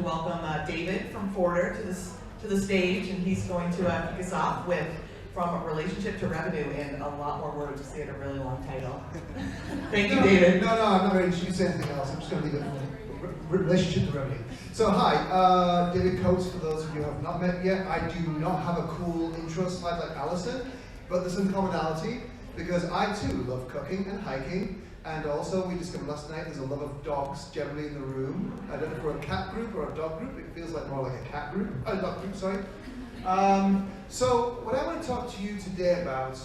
welcome David from Forder to the stage, and he's going to kick us off with From Relationship to Revenue in a lot more words to say it a really long title. Thank you, David. No, I'm not going to introduce anything else. I'm just going to leave it from Relationship to Revenue. So hi, David Coates, for those of you who have not met yet. I do not have a cool intro slide like Alison, but there's some commonality because I too love cooking and hiking. And also, we discovered last night there's a lot of dogs generally in the room. I don't know if we're a cat group or a dog group. It feels like more like a cat group. Oh, dog group, sorry. So what I want to talk to you today about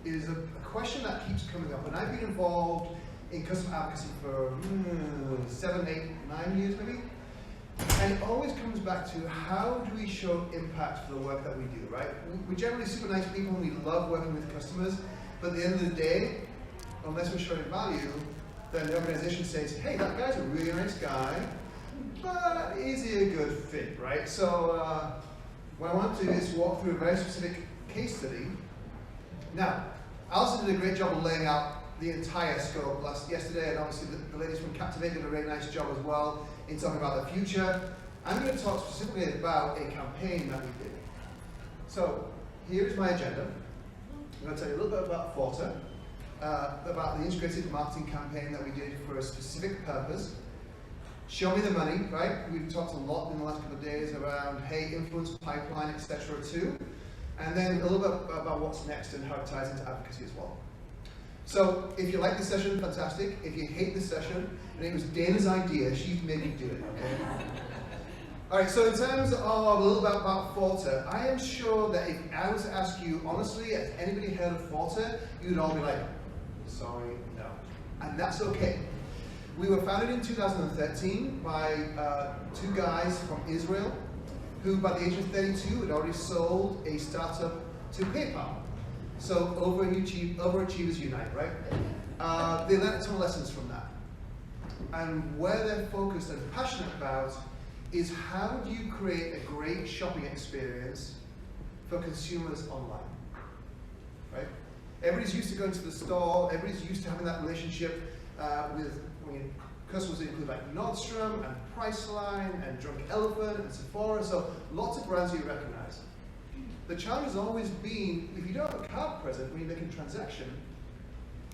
is a question that keeps coming up. And I've been involved in customer advocacy for 7, 8, 9 years maybe. And it always comes back to how do we show impact for the work that we do, right? We're generally super nice people and we love working with customers. But at the end of the day, unless we're showing value, then the organization says, hey, that guy's a really nice guy, but is he a good fit, right? So what I want to do is walk through a very specific case study. Now, Alison did a great job of laying out the entire scope yesterday, and obviously the ladies from Captivate did a really nice job as well in talking about the future. I'm going to talk specifically about a campaign that we did. So here is my agenda. I'm going to tell you a little bit about Forter, about the integrated marketing campaign that we did for a specific purpose. Show me the money, right? We've talked a lot in the last couple of days around, hey, influence pipeline, etc. too. And then a little bit about what's next and how it ties into advocacy as well. So if you like this session, fantastic. If you hate this session, and it was Dana's idea, she's made me do it, okay? All right, so in terms of a little bit about Forter, I am sure that if I was to ask you, honestly, has anybody heard of Forter, you'd all be like, sorry, no. And that's okay. We were founded in 2013 by 2 guys from Israel who, by the age of 32, had already sold a startup to PayPal. So overachievers unite, right? They learned some lessons from that. And where they're focused and passionate about is how do you create a great shopping experience for consumers online, right? Everybody's used to going to the store, everybody's used to having that relationship with customers that include like Nordstrom and Priceline and Drunk Elephant and Sephora, so lots of brands you recognize. The challenge has always been, if you don't have a card present when you're making a transaction,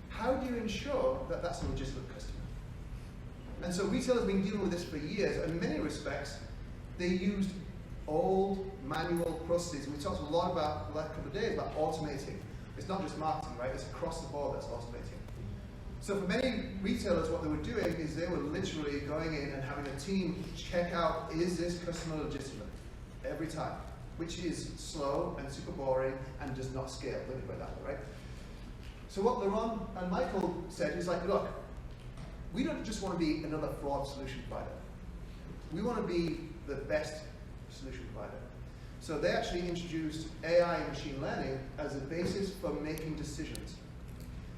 how do you ensure that that's a legitimate customer? And so retailers have been dealing with this for years, and in many respects, they used old manual processes. And we talked a lot about the last couple of days about automating. It's not just marketing, right? It's across the board that's automating. So for many retailers, what they were doing is they were literally going in and having a team check out, is this customer legitimate? Every time, which is slow and super boring and does not scale, let me put it that way, right? So what Laurent and Michael said is like, look, we don't just want to be another fraud solution provider. We want to be the best solution provider. So they actually introduced AI and machine learning as a basis for making decisions.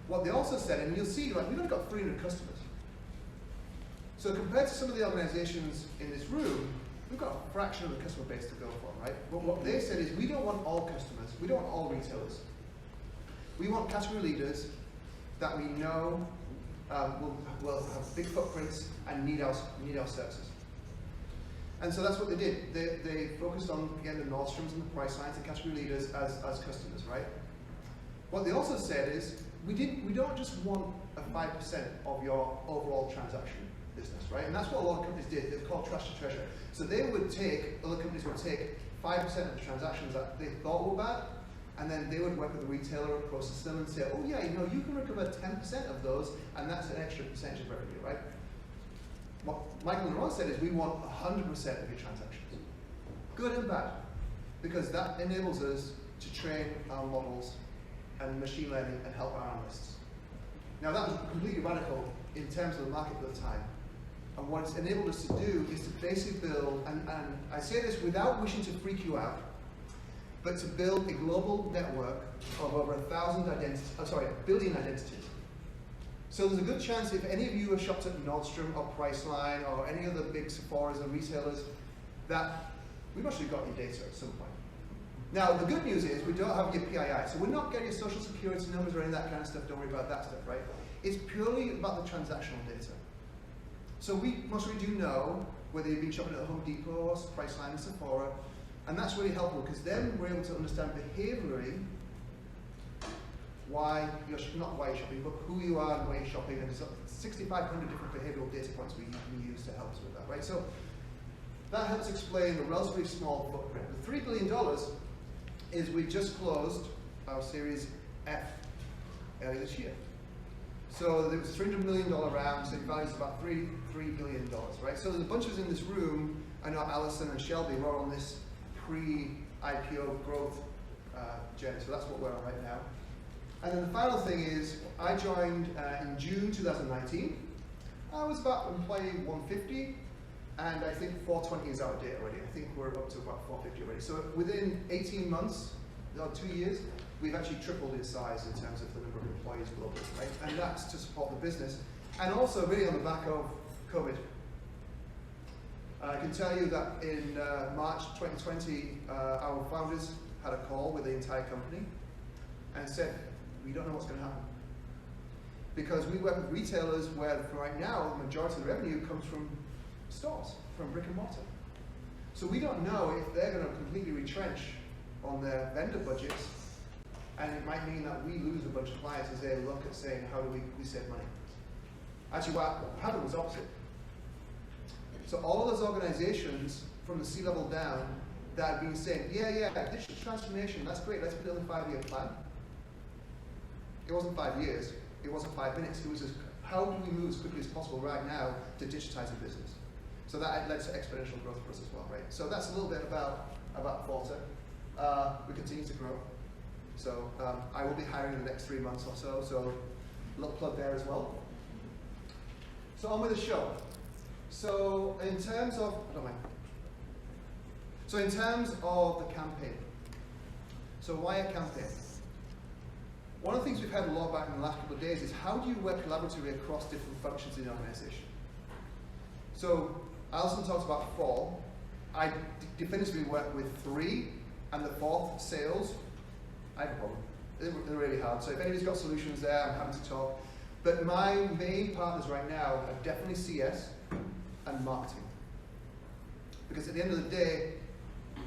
What they also said, and you'll see, like, we've only got 300 customers. So compared to some of the organizations in this room, we've got a fraction of the customer base to go from, right? But what they said is, we don't want all customers, we don't want all retailers. We want category leaders that we know will have big footprints and need our services. And so that's what they did. They focused on, again, the Nordstroms and the Pricelines and category leaders as customers, right? What they also said is, we don't just want a 5% of your overall transaction business, right? And that's what a lot of companies did. They're called trash to treasure. So they would take, other companies would take 5% of the transactions that they thought were bad, and then they would work with the retailer and process them and say, oh yeah, you know, you can recover 10% of those, and that's an extra percentage of revenue, right? What Michael and Ron said is we want 100% of your transactions, good and bad, because that enables us to train our models and machine learning and help our analysts. Now that was completely radical in terms of the market at the time. And what it's enabled us to do is to basically build, and I say this without wishing to freak you out, but to build a global network of over 1,000 identities, billion identities. So there's a good chance if any of you have shopped at Nordstrom or Priceline or any other big Sephoras or retailers, that we've actually got your data at some point. Now, the good news is we don't have your PII, so we're not getting your social security numbers or any of that kind of stuff. Don't worry about that stuff, right? It's purely about the transactional data. So we do know whether you've been shopping at Home Depot, Priceline, Sephora, and that's really helpful because then we're able to understand behaviorally why you're not why you're shopping, but who you are and why you're shopping, and there's 6,500 different behavioral data points we use to help us with that, right? So that helps explain a relatively small footprint. The $3 billion is we just closed our Series F earlier this year. So there was a $300 million round, so it values about $3 billion, right? So there's a bunch of us in this room. I know Alison and Shelby were on this pre-IPO growth journey, so that's what we're on right now. And then the final thing is, I joined in June 2019. I was about employee 150, and I think 420 is out of date already. I think we're up to about 450 already. So within 18 months, or 2 years, we've actually tripled in size in terms of the number of employees globally, right? And that's to support the business. And also really on the back of COVID. I can tell you that in March 2020, our founders had a call with the entire company and said, we don't know what's going to happen. Because we work with retailers where right now the majority of the revenue comes from stores, from brick and mortar. So we don't know if they're going to completely retrench on their vendor budgets, and it might mean that we lose a bunch of clients as they look at saying, how do we save money? Actually, what happened was opposite. So all of those organizations from the C-level down that have been saying, yeah, digital transformation, that's great, let's build a 5-year plan. It wasn't 5 years, it wasn't 5 minutes, it was just, how do we move as quickly as possible right now to digitize the business? So that led to exponential growth for us as well, right? So that's a little bit about Forte. We continue to grow. So I will be hiring in the next 3 months or so, so a little plug there as well. So on with the show. So in terms of, the campaign. So why a campaign? One of the things we've heard a lot about in the last couple of days is how do you work collaboratively across different functions in the organization? So Alison talks about 4. I definitively work with 3, and the 4th, sales. I have a problem. They're really hard. So if anybody's got solutions there, I'm happy to talk. But my main partners right now are definitely CS and marketing. Because at the end of the day,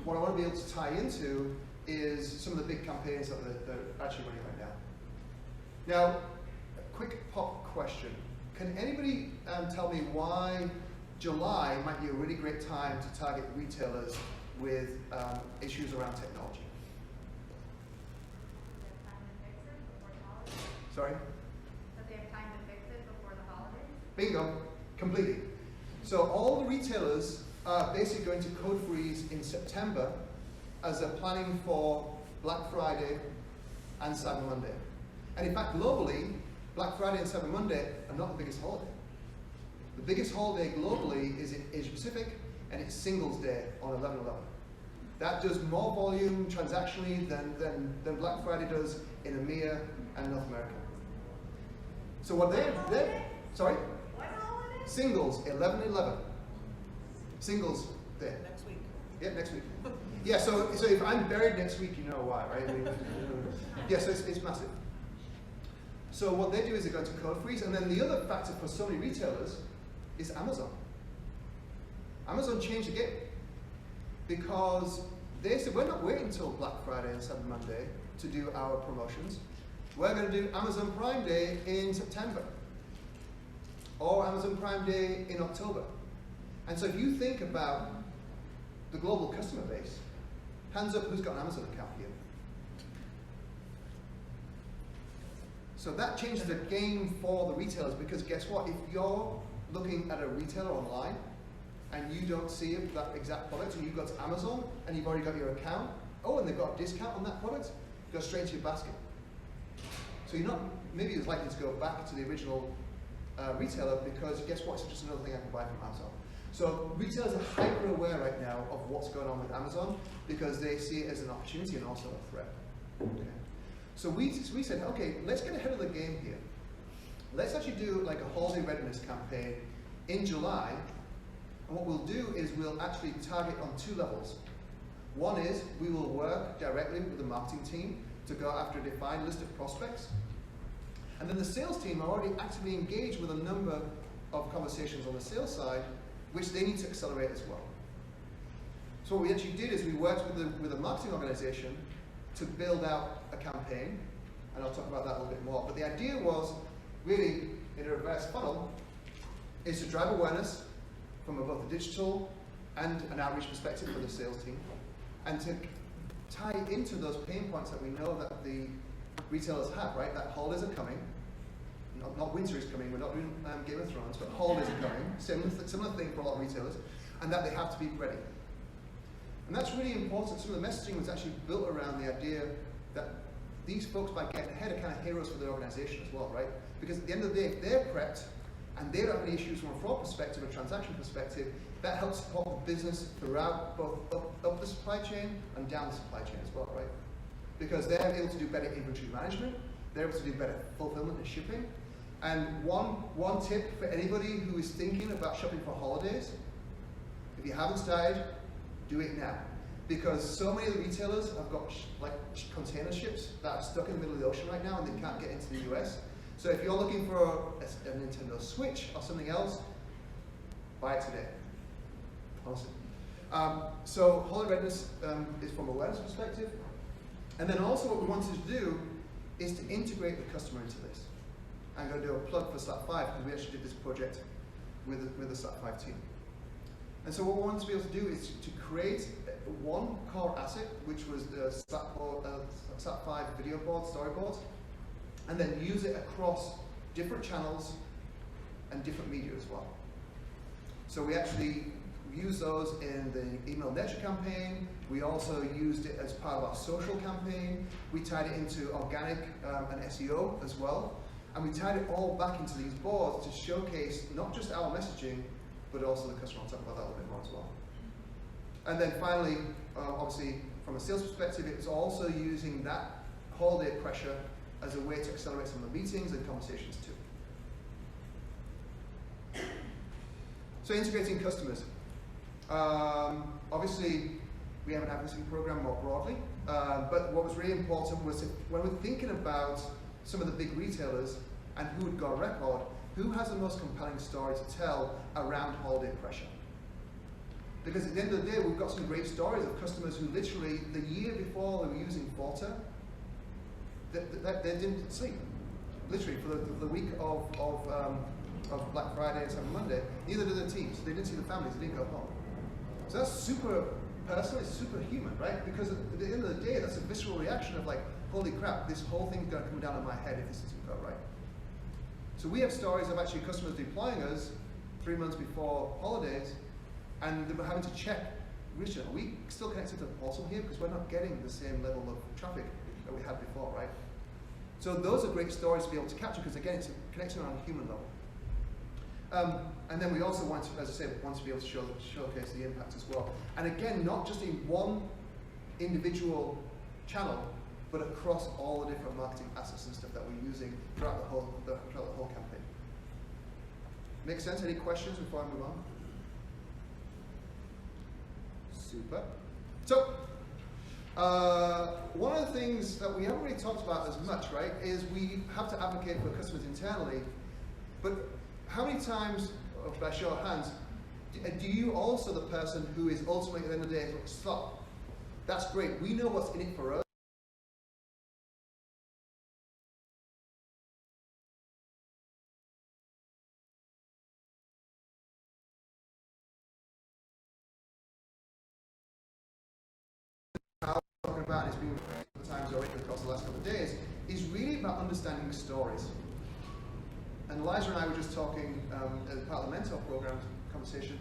what I want to be able to tie into is some of the big campaigns that they're actually running right now. Now, a quick pop question. Can anybody tell me why July might be a really great time to target retailers with issues around technology? Sorry? That they have time to fix it before the holidays? Bingo, completely. So all the retailers are basically going to code freeze in September as they're planning for Black Friday and Cyber Monday. And in fact, globally, Black Friday and Cyber Monday are not the biggest holiday. The biggest holiday globally is in Asia Pacific, and it's Singles Day on 11/11. That does more volume transactionally than Black Friday does in EMEA and North America. So what they're sorry? What holiday? Singles, 11/11. Singles Day. Next week. Yeah, next week. Yeah, so if I'm buried next week, you know why, right? Yeah, so it's massive. So what they do is they go to code freeze, and then the other factor for so many retailers is Amazon. Amazon changed the game because they said, we're not waiting until Black Friday and Cyber Monday to do our promotions. We're going to do Amazon Prime Day in September or Amazon Prime Day in October. And so if you think about the global customer base, hands up who's got an Amazon account here. So that changes the game for the retailers, because guess what? If you're looking at a retailer online and you don't see that exact product and you go to Amazon and you've already got your account, and they've got a discount on that product, go straight to your basket. So you're not maybe as likely to go back to the original retailer, because guess what? It's just another thing I can buy from Amazon. So retailers are hyper aware right now of what's going on with Amazon, because they see it as an opportunity and also a threat. Okay. So we said, okay, let's get ahead of the game here. Let's actually do like a holiday readiness campaign in July. And what we'll do is we'll actually target on 2 levels. One is we will work directly with the marketing team to go after a defined list of prospects. And then the sales team are already actively engaged with a number of conversations on the sales side which they need to accelerate as well. So what we actually did is we worked with a marketing organization to build out a campaign, and I'll talk about that a little bit more. But the idea was really, in a reverse funnel, is to drive awareness from both a digital and an outreach perspective for the sales team, and to tie into those pain points that we know that the retailers have, right? That holidays are coming, not winter is coming, we're not doing Game of Thrones, but holidays are coming, similar thing for a lot of retailers, and that they have to be ready. And that's really important. Some of the messaging was actually built around the idea that these folks, by getting ahead, are kind of heroes for their organization as well, right? Because at the end of the day, if they're prepped and they don't have any issues from a fraud perspective or transaction perspective, that helps support the business throughout both up the supply chain and down the supply chain as well, right? Because they're able to do better inventory management, they're able to do better fulfillment and shipping. And one tip for anybody who is thinking about shopping for holidays, if you haven't started, do it now. Because so many of the retailers have got container ships that are stuck in the middle of the ocean right now and they can't get into the US. So if you're looking for a Nintendo Switch or something else, buy it today. Awesome. So holiday readiness is from a awareness perspective. And then also what we wanted to do is to integrate the customer into this. I'm going to do a plug for SLAP 5 because we actually did this project with the SLAP 5 team. And so what we wanted to be able to do is to create one core asset, which was the SLAP 5 video board, storyboard, and then use it across different channels and different media as well. So we actually used those in the email nurture campaign. We also used it as part of our social campaign. We tied it into organic and SEO as well. And we tied it all back into these boards to showcase not just our messaging, but also the customer. I'll talk about that a little bit more as well. And then finally, obviously, from a sales perspective, it's also using that holiday pressure as a way to accelerate some of the meetings and conversations too. So integrating customers. Obviously, we have an advocacy program more broadly, but what was really important was when we're thinking about some of the big retailers and who would go on record, who has the most compelling story to tell around holiday pressure? Because at the end of the day, we've got some great stories of customers who literally, the year before they were using Forta, they didn't sleep. Literally, for the week of Black Friday and Cyber Monday, neither did the teams. They didn't see the families, they didn't go home. So that's super personal, it's super human, right? Because at the end of the day, that's a visceral reaction of like, holy crap, this whole thing's going to come down on my head if this doesn't go right. So we have stories of actually customers deploying us 3 months before holidays, and they were having to check, Richard, are we still connected to the portal here? Because we're not getting the same level of traffic that we had before, right? So those are great stories to be able to capture, because again, it's a connection on a human level. And then we also want to, as I said, want to be able to showcase the impact as well. And again, not just in one individual channel, but across all the different marketing assets and stuff that we're using throughout the whole campaign. Make sense? Any questions before I move on? Super. So, one of the things that we haven't really talked about as much, right, is we have to advocate for customers internally, but how many times, by show of hands, do you also the person who is ultimately at the end of the day, stop, that's great, we know what's in it for us, talking about, and it's been a couple of times already across the last couple of days, is really about understanding stories. And Liza and I were just talking as part of the mentor program conversation,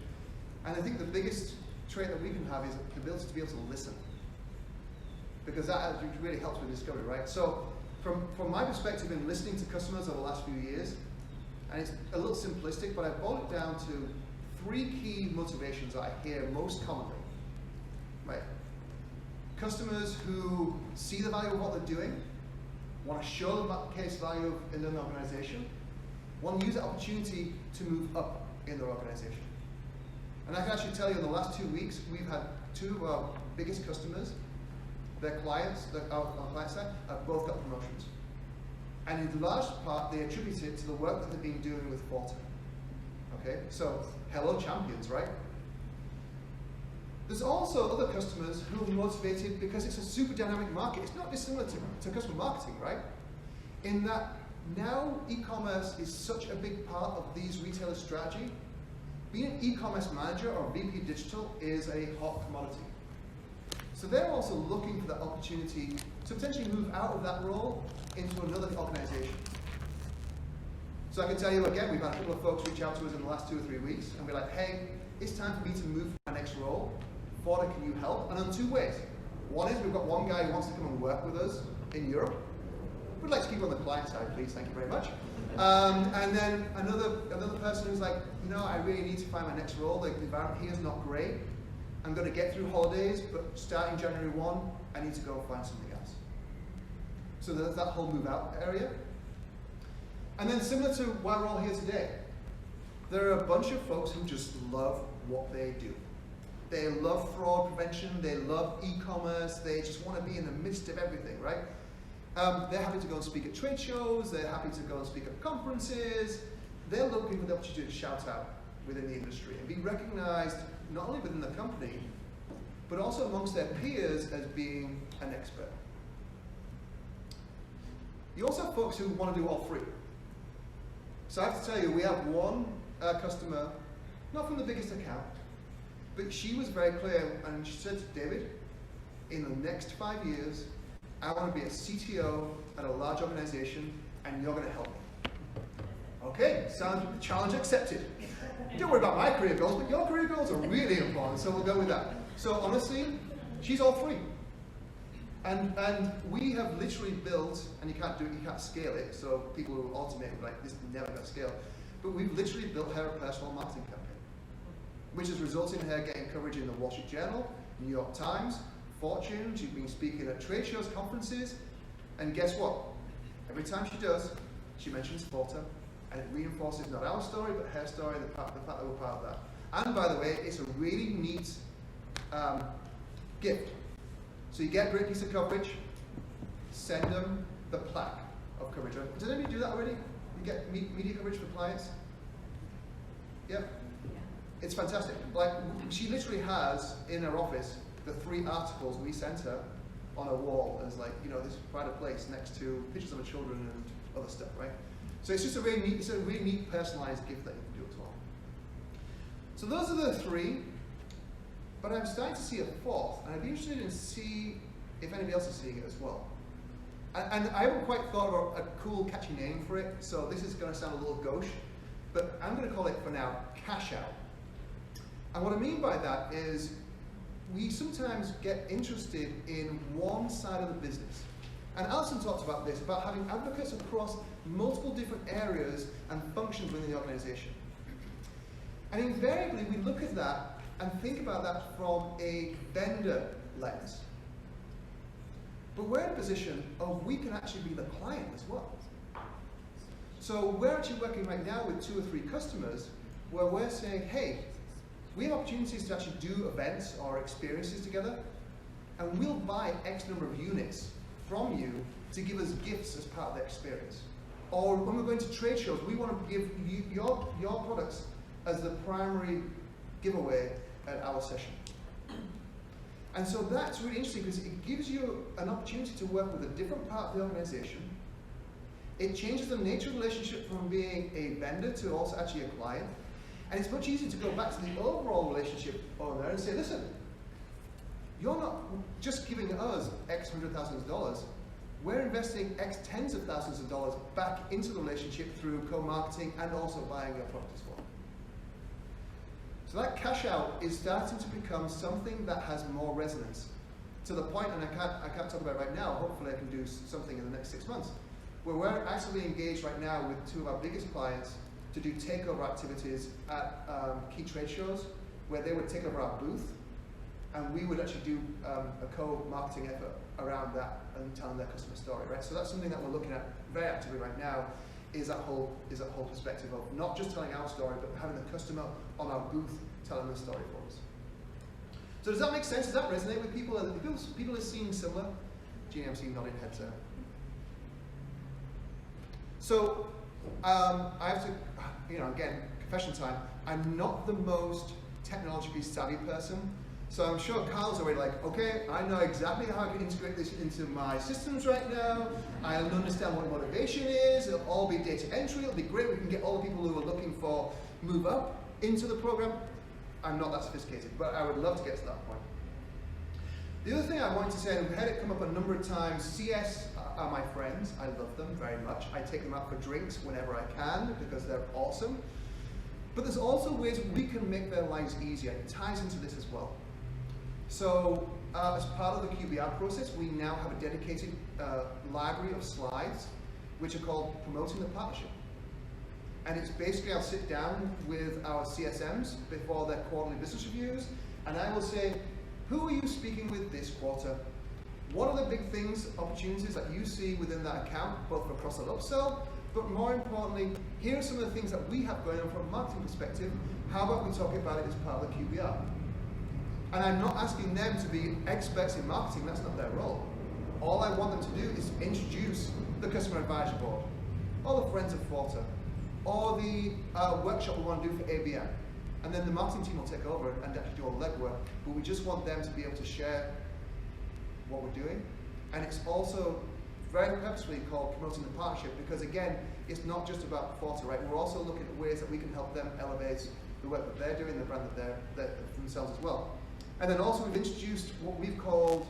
and I think the biggest trait that we can have is the ability to be able to listen. Because that really helps with discovery, right? So from my perspective in listening to customers over the last few years, and it's a little simplistic, but I boiled it down to 3 key motivations that I hear most commonly, right? Customers who see the value of what they're doing, want to show the case value in an organization, want to use the opportunity to move up in their organization. And I can actually tell you in the last 2 weeks, we've had 2 of our biggest customers, their clients, our client side, have both got promotions. And in large part, they attribute it to the work that they've been doing with Forta. Okay, so hello champions, right? There's also other customers who are motivated because it's a super dynamic market. It's not dissimilar to customer marketing, right? In that now e-commerce is such a big part of these retailers' strategy. Being an e-commerce manager or VP digital is a hot commodity. So they're also looking for that opportunity to potentially move out of that role into another organization. So I can tell you again, we've had a couple of folks reach out to us in the last 2 or 3 weeks and be like, hey, it's time for me to move to my next role. Forder, can you help? And in 2 ways. One is we've got one guy who wants to come and work with us in Europe. We'd like to keep on the client side, please, thank you very much. And then another person who's like, you know, I really need to find my next role. Like, the environment here is not great. I'm going to get through holidays, but starting January 1, I need to go find something else. So there's that whole move out area. And then similar to why we're all here today, there are a bunch of folks who just love what they do. They love fraud prevention, they love e-commerce, they just want to be in the midst of everything, right? They're happy to go and speak at trade shows, they're happy to go and speak at conferences. They're looking for the opportunity to shout out within the industry and be recognized not only within the company, but also amongst their peers as being an expert. You also have folks who want to do all three. So I have to tell you, we have one customer, not from the biggest account, but she was very clear, and she said to David, in the next 5 years, I want to be a CTO at a large organization, and you're going to help me. Okay, sounds challenge accepted. Don't worry about my career goals, but your career goals are really important, so we'll go with that. So honestly, she's all three. And we have literally built, and you can't scale it, so people who automate are like, this never got scale. But we've literally built her a personal marketing campaign, which has resulted in her getting coverage in the Wall Street Journal, New York Times, Fortune. She's been speaking at trade shows, conferences, and guess what? Every time she does, she mentions Forter, and it reinforces not our story, but her story, the fact that we're part of that. And by the way, it's a really neat gift. So you get a great piece of coverage, send them the plaque of coverage. Did anybody do that already? You get media coverage for clients? Yeah? It's fantastic. Like, she literally has in her office the 3 articles we sent her on a wall as like, you know, this pride of place next to pictures of her children and other stuff, right? So it's just a really neat personalized gift that you can do as well. So those are the 3, but I'm starting to see a 4th, and I'd be interested in see if anybody else is seeing it as well. And I haven't quite thought of a cool, catchy name for it, so this is going to sound a little gauche, but I'm going to call it for now cash out. And what I mean by that is we sometimes get interested in one side of the business. And Alison talked about this, about having advocates across multiple different areas and functions within the organization. And invariably, we look at that and think about that from a vendor lens. But we're in a position of we can actually be the client as well. So we're actually working right now with 2 or 3 customers where we're saying, hey, we have opportunities to actually do events or experiences together, and we'll buy X number of units from you to give us gifts as part of the experience. Or when we're going to trade shows, we want to give you your products as the primary giveaway at our session. And so that's really interesting because it gives you an opportunity to work with a different part of the organization. It changes the nature of the relationship from being a vendor to also actually a client. And it's much easier to go back to the overall relationship owner and say, listen, you're not just giving us X $100,000. We're investing X tens of thousands of dollars back into the relationship through co-marketing and also buying your product as well. So that cash out is starting to become something that has more resonance to the point, and I can't talk about it right now, hopefully I can do something in the next 6 months, where we're actively engaged right now with 2 of our biggest clients to do takeover activities at key trade shows, where they would take over our booth, and we would actually do a co-marketing effort around that and telling their customer story, right? So that's something that we're looking at very actively right now, is that whole perspective of not just telling our story, but having the customer on our booth telling the story for us. So does that make sense? Does that resonate with people? People are seeing similar? Jeannie, I'm seeing nodding heads there. So I have to, again, confession time, I'm not the most technologically savvy person. So I'm sure Carl's already like, okay, I know exactly how I can integrate this into my systems right now. I understand what motivation is. It'll all be data entry. It'll be great. We can get all the people who are looking for move up into the program. I'm not that sophisticated, but I would love to get to that point. The other thing I wanted to say, and we've had it come up a number of times, CS are my friends. I love them very much. I take them out for drinks whenever I can because they're awesome. But there's also ways we can make their lives easier. It ties into this as well. So as part of the QBR process, we now have a dedicated library of slides which are called Promoting the Partnership. And it's basically, I'll sit down with our CSMs before their quarterly business reviews, and I will say, who are you speaking with this quarter? What are the big things, opportunities that you see within that account, both for cross-sell upsell, but more importantly, here are some of the things that we have going on from a marketing perspective. How about we talk about it as part of the QBR? And I'm not asking them to be experts in marketing, that's not their role. All I want them to do is introduce the customer advisory board, or the friends of Forta, or the workshop we want to do for ABM. And then the marketing team will take over and actually do all the legwork, but we just want them to be able to share what we're doing. And it's also very purposefully called Promoting the Partnership, because again, it's not just about Forta, right? We're also looking at ways that we can help them elevate the work that they're doing, the brand that they're themselves as well. And then also we've introduced what we've called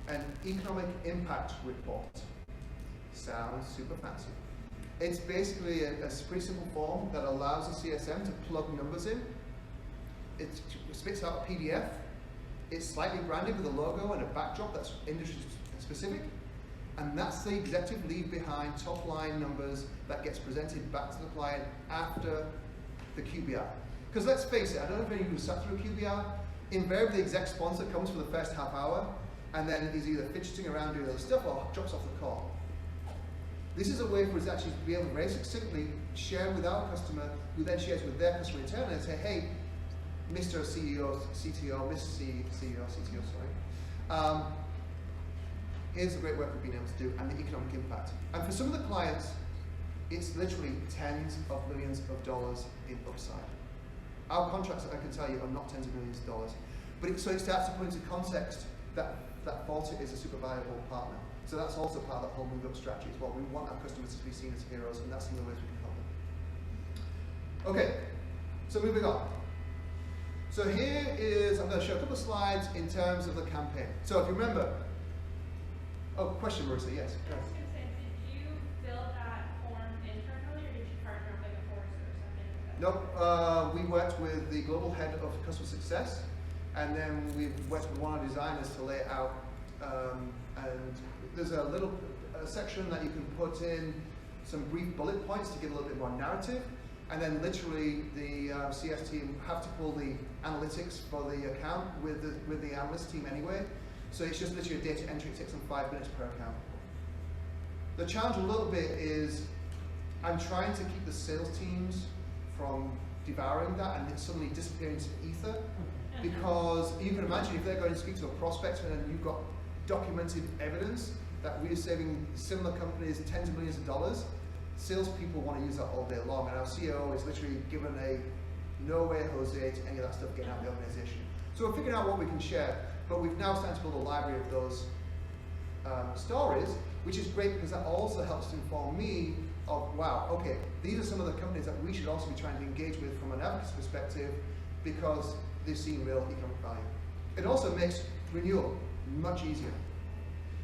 an economic impact report. Sounds super fancy. It's basically a pretty simple form that allows the CSM to plug numbers in. It spits out a PDF. It's slightly branded with a logo and a backdrop that's industry specific. And that's the executive leave behind top line numbers that gets presented back to the client after the QBR. Because let's face it, I don't know if any of you sat through a QBR. Invariably, the exec sponsor comes for the first half hour, and then is either fidgeting around doing other stuff or drops off the call. This is a way for us actually to be able to very succinctly share with our customer, who then shares with their customer internally, and say, hey, Mr. CEO, CTO, Miss CEO, CTO, sorry. Here's the great work we've been able to do and the economic impact. And for some of the clients, it's literally tens of millions of dollars in upside. Our contracts, I can tell you, are not tens of millions of dollars. But so it starts to put into context that Forta is a super valuable partner. So that's also part of that whole move up strategy as well. We want our customers to be seen as heroes, and that's some of the ways we can help them. Okay, so moving on. So here is, I'm going to show a couple of slides in terms of the campaign. So if you remember, oh, question, Marissa, yes. I was going to say, did you build that form internally, or did you partner with like a course or something? Nope, we worked with the global head of customer success, and then we worked with one of our designers to lay it out. And there's a little section that you can put in some brief bullet points to give a little bit more narrative. And then literally the CS team have to pull the analytics for the account with the analyst team anyway. So it's just literally a data entry. It takes them 5 minutes per account. The challenge a little bit is I'm trying to keep the sales teams from devouring that and it suddenly disappearing into ether. Because you can imagine if they're going to speak to a prospect and you've got documented evidence that we're saving similar companies tens of millions of dollars, salespeople want to use that all day long, and our CEO is literally given a no way Jose to any of that stuff getting out of the organization. So we're figuring out what we can share, but we've now started to build a library of those stories, which is great because that also helps to inform me of, wow, okay, these are some of the companies that we should also be trying to engage with from an advocacy perspective because they've seen real economic value. It also makes renewal much easier.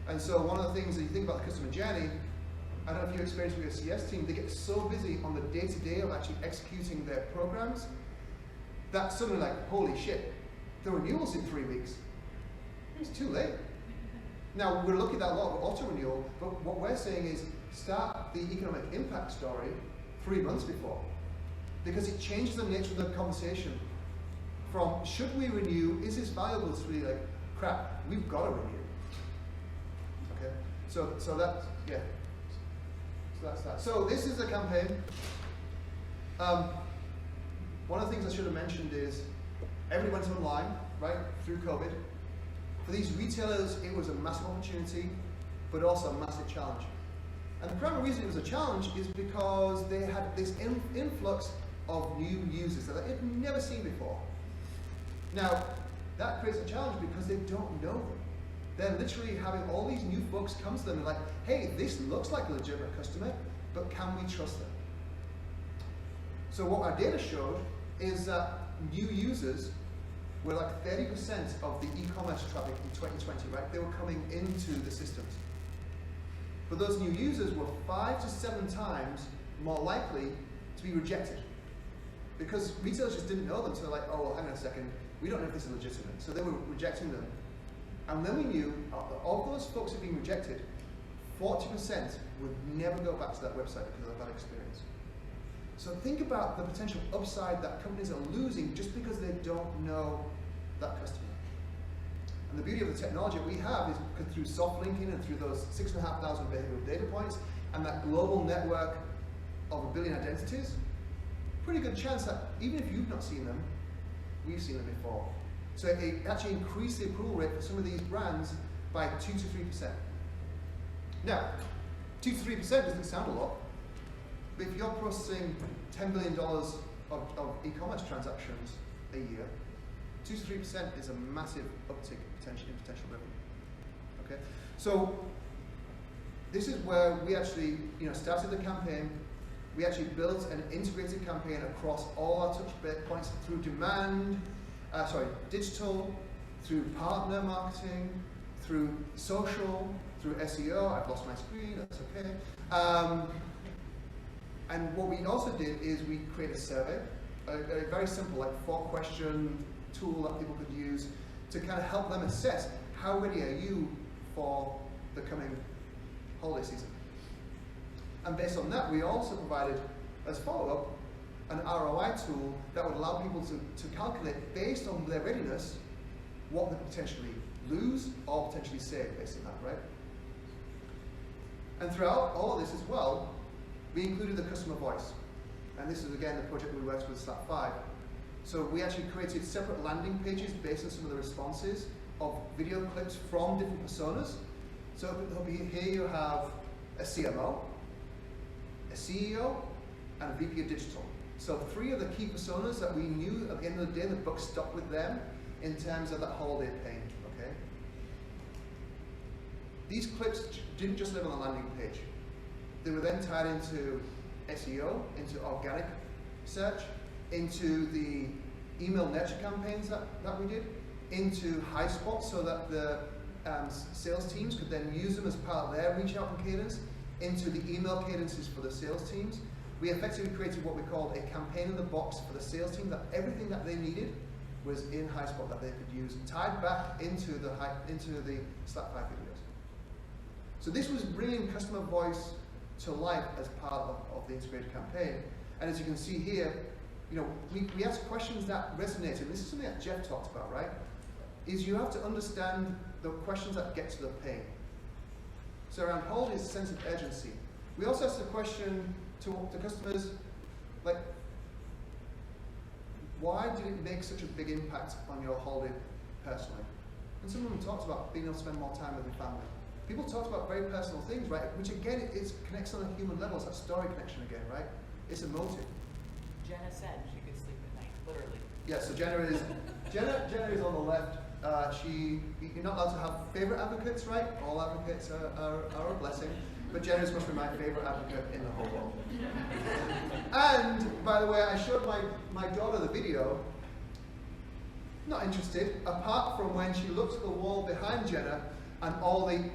And so one of the things that you think about the customer journey, I don't know if you experience with your CS team, they get so busy on the day-to-day of actually executing their programs that suddenly like, holy shit, the renewal's in 3 weeks. It's too late. Now, we're looking at a lot of auto-renewal, but what we're saying is start the economic impact story 3 months before, because it changes the nature of the conversation from should we renew, is this valuable, to really like, crap, we've got to renew. Okay, so that's, yeah. So that's that. So this is the campaign. One of the things I should have mentioned is everybody went online, right, through COVID. For these retailers, it was a massive opportunity, but also a massive challenge. And the primary reason it was a challenge is because they had this influx of new users that they've never seen before. Now, that creates a challenge because they don't know them. They're literally having all these new folks come to them and like, hey, this looks like a legitimate customer, but can we trust them? So what our data showed is that new users were like 30% of the e-commerce traffic in 2020, right? They were coming into the systems. But those new users were 5 to 7 times more likely to be rejected. Because retailers just didn't know them, so they're like, oh, well, hang on a second, we don't know if this is legitimate. So they were rejecting them. And then we knew, of those folks who had been rejected, 40% would never go back to that website because of that experience. So think about the potential upside that companies are losing just because they don't know that customer. And the beauty of the technology that we have is through soft linking and through those 6,500 behavioral data points and that global network of 1 billion identities, pretty good chance that even if you've not seen them, we've seen them before. So it actually increased the approval rate for some of these brands by 2 to 3%. Now, 2 to 3% doesn't sound a lot, but if you're processing $10 billion of e-commerce transactions a year, 2 to 3% is a massive uptick in potential revenue. Okay, so this is where we actually, started the campaign. We actually built an integrated campaign across all our touch points through digital, through partner marketing, through social, through SEO. I've lost my screen, that's okay. And what we also did is we created a survey, a very simple, like 4-question tool that people could use to kind of help them assess how ready are you for the coming holiday season. And based on that, we also provided, as follow-up, an ROI tool that would allow people to calculate, based on their readiness, what they potentially lose or potentially save based on that, right? And throughout all of this as well, we included the customer voice. And this is, again, the project we worked with Slap 5. So we actually created separate landing pages based on some of the responses of video clips from different personas. So here you have a CMO, a CEO, and a VP of digital. So 3 of the key personas that we knew at the end of the day, the buck stopped with them in terms of that holiday pain, okay? These clips didn't just live on the landing page. They were then tied into SEO, into organic search, into the email nurture campaigns that we did, into high spots so that the sales teams could then use them as part of their reach out and cadence, into the email cadences for the sales teams. We effectively created what we called a campaign in the box for the sales team, that everything that they needed was in HighSpot that they could use, tied back into the Slap 5 videos. So this was bringing customer voice to life as part of the integrated campaign. And as you can see here, we asked questions that resonated. And this is something that Jeff talked about, right? Is you have to understand the questions that get to the pain. So around holidays, a sense of urgency. We also asked the question to customers, like, why did it make such a big impact on your holiday personally? And some of them talked about being able to spend more time with your family. People talked about very personal things, right? Which again, it connects on a human level. It's that story connection again, right? It's emotive. Jenna said she could sleep at night, literally. Yeah, so Jenna is on the left. You're not allowed to have favorite advocates, right? All advocates are a blessing, but Jenna must be my favorite advocate in the whole world. And by the way, I showed my daughter the video. Not interested, apart from when she looked at the wall behind Jenna and all the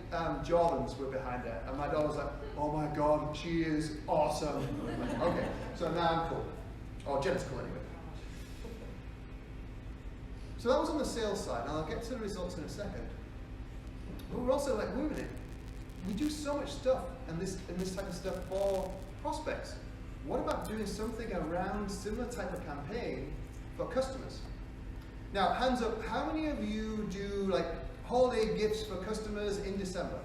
Jordans were behind her, and my daughter was like, "Oh my God, she is awesome." I'm like, okay, so now I'm cool. Oh, Jenna's cool anyway. So that was on the sales side, and I'll get to the results in a second. But we're also like, wait a minute, we do so much stuff and this type of stuff for prospects. What about doing something around similar type of campaign for customers? Now, hands up, how many of you do like holiday gifts for customers in December?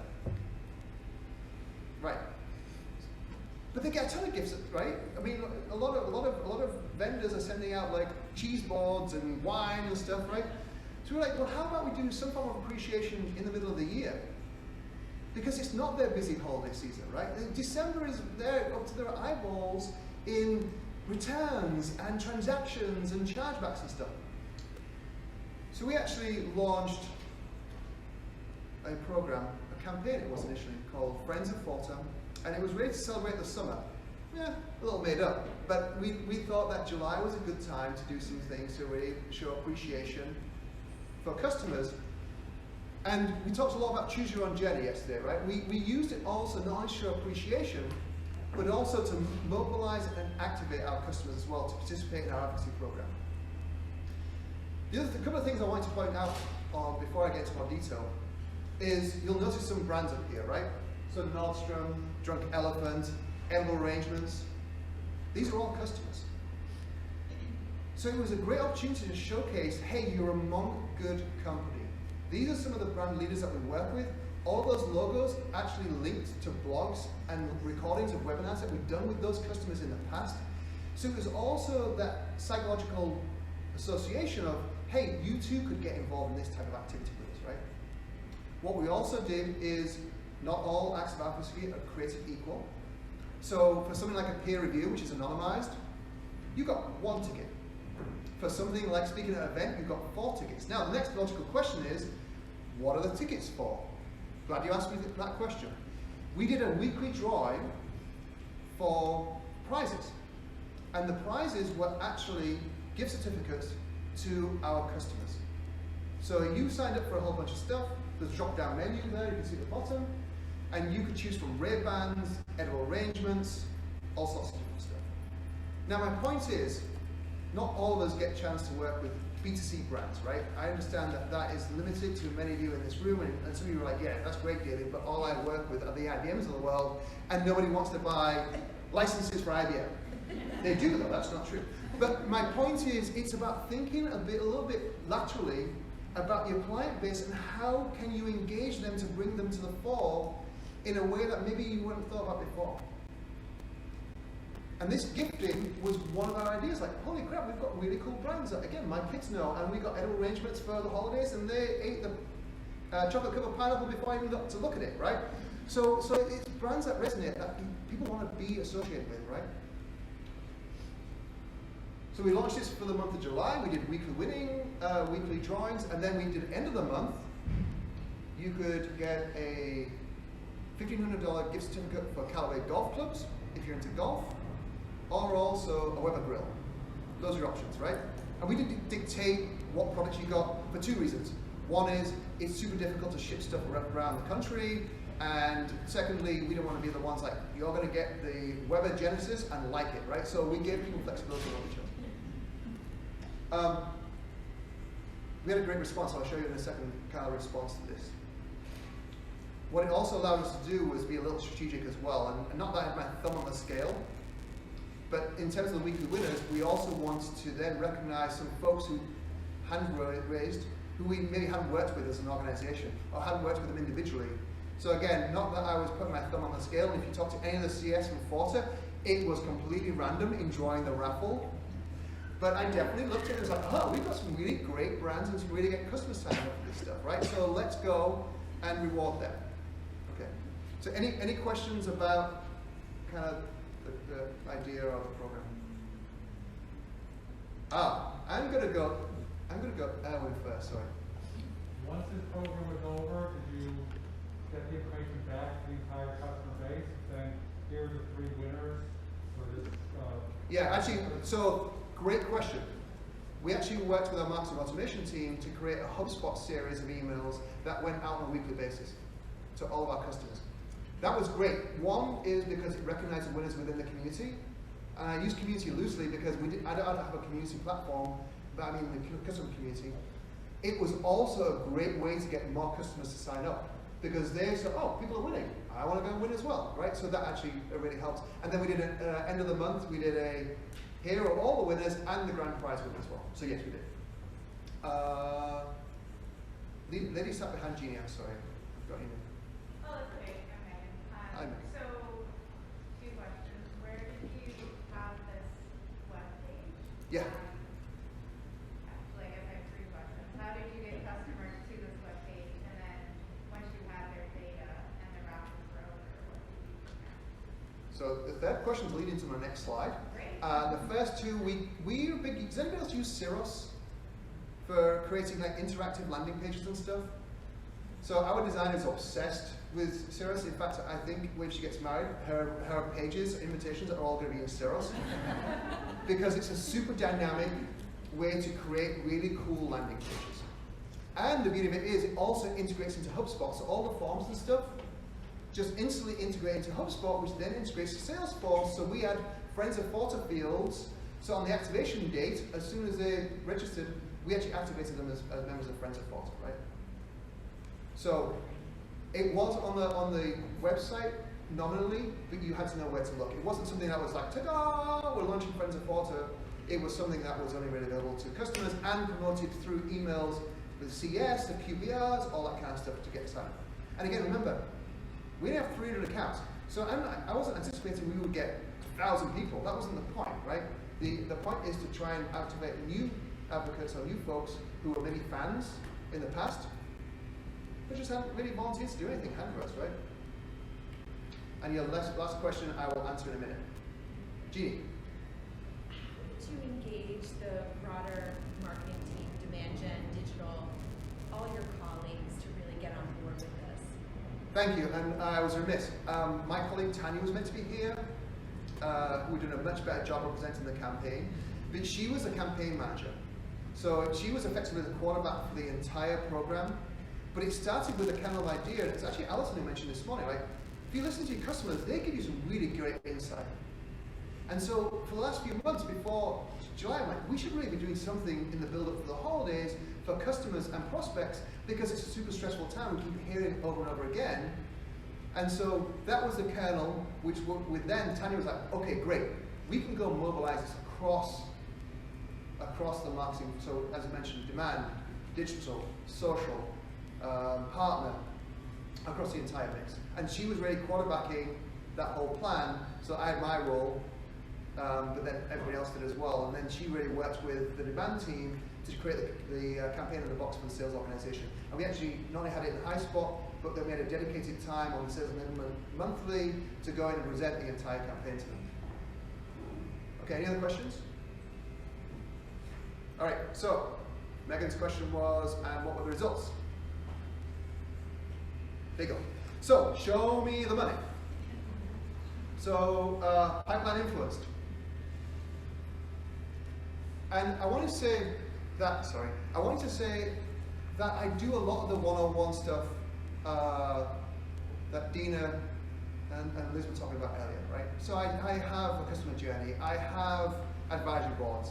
Right. But they get a ton of gifts, right? I mean, a lot of vendors are sending out like cheese boards and wine and stuff, right? So we're like, well, how about we do some form of appreciation in the middle of the year? Because it's not their busy holiday season, right? December is there up to their eyeballs in returns and transactions and chargebacks and stuff. So we actually launched a program, a campaign it was initially, called Friends of Forta, and it was ready to celebrate the summer. Yeah, a little made up, but we thought that July was a good time to do some things to really show appreciation for customers. And we talked a lot about choose your own journey yesterday, right? We used it also not only to show appreciation, but also to mobilize and activate our customers as well to participate in our advocacy program. The other couple of things I want to point out on before I get into more detail is you'll notice some brands up here, right? So Nordstrom, Drunk Elephant, Edible Arrangements, these are all customers. So it was a great opportunity to showcase, hey, you're among good company. These are some of the brand leaders that we work with. All those logos actually linked to blogs and recordings of webinars that we've done with those customers in the past. So it was also that psychological association of, hey, you too could get involved in this type of activity with us, right? What we also did is not all acts of advocacy are created equal. So for something like a peer review, which is anonymized, you got 1 ticket. For something like speaking at an event, you've got 4 tickets. Now, the next logical question is, what are the tickets for? Glad you asked me that question. We did a weekly drawing for prizes. And the prizes were actually gift certificates to our customers. So you signed up for a whole bunch of stuff. There's a drop-down menu there, you can see at the bottom. And you could choose from Ray-Bans, Edible Arrangements, all sorts of different stuff. Now my point is, not all of us get a chance to work with B2C brands, right? I understand that that is limited to many of you in this room, and some of you are like, yeah, that's great, David, but all I work with are the IBMs of the world, and nobody wants to buy licenses for IBM. They do though, that's not true. But my point is, it's about thinking a little bit laterally about your client base and how can you engage them to bring them to the fore in a way that maybe you wouldn't have thought about before. And this gifting was one of our ideas, like, holy crap, we've got really cool brands that, again, my kids know, and we got Edible Arrangements for the holidays, and they ate the chocolate covered pineapple before I even got to look at it, right? So it's brands that resonate, that people want to be associated with, right? So we launched this for the month of July. We did weekly winning, weekly drawings, and then we did end of the month. You could get a $1,500 gift certificate for Callaway golf clubs, if you're into golf, or also a Weber grill. Those are your options, right? And we didn't dictate what products you got for 2 reasons. One is, it's super difficult to ship stuff around the country, and secondly, we don't want to be the ones like, you're going to get the Weber Genesis and like it, right? So we gave people flexibility on each other. We had a great response, I'll show you in a second kind of response to this. What it also allowed us to do was be a little strategic as well, and not that I had my thumb on the scale, but in terms of the weekly winners, we also wanted to then recognize some folks who hadn't raised, who we maybe hadn't worked with as an organization, or hadn't worked with them individually. So again, not that I was putting my thumb on the scale, and if you talk to any of the CS from Forta, it was completely random in drawing the raffle. But I definitely looked at it and was like, oh, we've got some really great brands and some really get customers signing up for this stuff, right? So let's go and reward them. Okay. So any questions about kind of the idea of the program? I'm gonna go Erwin first, sorry. Once this program was over, did you get the information back to the entire customer base saying, here are the 3 winners for this? Yeah, actually, so great question. We actually worked with our marketing automation team to create a HubSpot series of emails that went out on a weekly basis to all of our customers. That was great. One is because it recognized the winners within the community. And I use community loosely because I don't have a community platform, but I mean the customer community. It was also a great way to get more customers to sign up because they said, oh, people are winning. I want to go and win as well, right? So that actually really helped. And then we did an end of the month, we did a here are all the winners and the grand prize winner as well. So yes, we did. Lady sat behind Jeannie, I'm sorry. I've got you. Oh, that's okay. I'm Megan. Hi, Megan. So, 2 questions. Where did you have this web page? Yeah. Actually, I guess I have 3 questions. How did you get customers to this web page? And then once you had their data and the raffles were over, what did you do from there? So the third question is leading to my next slide. Great. The first two, we are big. Does anybody else use Syros for creating like interactive landing pages and stuff? So our designer is obsessed with Syros. In fact, I think when she gets married, her pages, invitations are all going to be in Syros because it's a super dynamic way to create really cool landing pages. And the beauty of it is it also integrates into HubSpot. So all the forms and stuff just instantly integrate into HubSpot, which then integrates to Salesforce. So we add Friends of Forta fields. So on the activation date, as soon as they registered, we actually activated them as members of Friends of Forta, right? So it was on the website nominally, but you had to know where to look. It wasn't something that was like, ta-da, we're launching Friends of Forta. It was something that was only really available to customers and promoted through emails with CS, the QBRs, all that kind of stuff to get started. And again, remember, we have 300 accounts. So I wasn't anticipating we would get 1,000 people. That wasn't the point, right? The point is to try and activate new advocates or new folks who were maybe fans in the past, but just haven't really volunteered to do anything, hand for us, right? And your last question I will answer in a minute. Jeannie. To engage the broader marketing team, demand gen, digital, all your colleagues to really get on board with this. Thank you, and I was remiss. My colleague Tanya was meant to be here, who did a much better job representing the campaign, but she was a campaign manager. So she was effectively the quarterback for the entire program, but it started with a kind of idea, and it's actually Alison who mentioned this morning, right? If you listen to your customers, they give you some really great insight. And so for the last few months before July, I'm like, we should really be doing something in the build-up for the holidays for customers and prospects because it's a super stressful time. We keep hearing it over and over again. And so that was the kernel, which with then Tanya was like, okay, great. We can go mobilize this across the marketing. So as I mentioned, demand, digital, social, partner, across the entire mix. And she was really quarterbacking that whole plan. So I had my role, but then everybody else did as well. And then she really worked with the demand team to create the campaign in the box for the sales organization. And we actually not only had it in HighSpot, but then we had a dedicated time on the Sales Enablement Monthly to go in and present the entire campaign to them. Okay, any other questions? All right, so Megan's question was, and what were the results? There you go. So, show me the money. So, pipeline influenced. And I want to say that, I do a lot of the one-on-one stuff that Dina and Liz were talking about earlier, right? So I have a customer journey, I have advisory boards.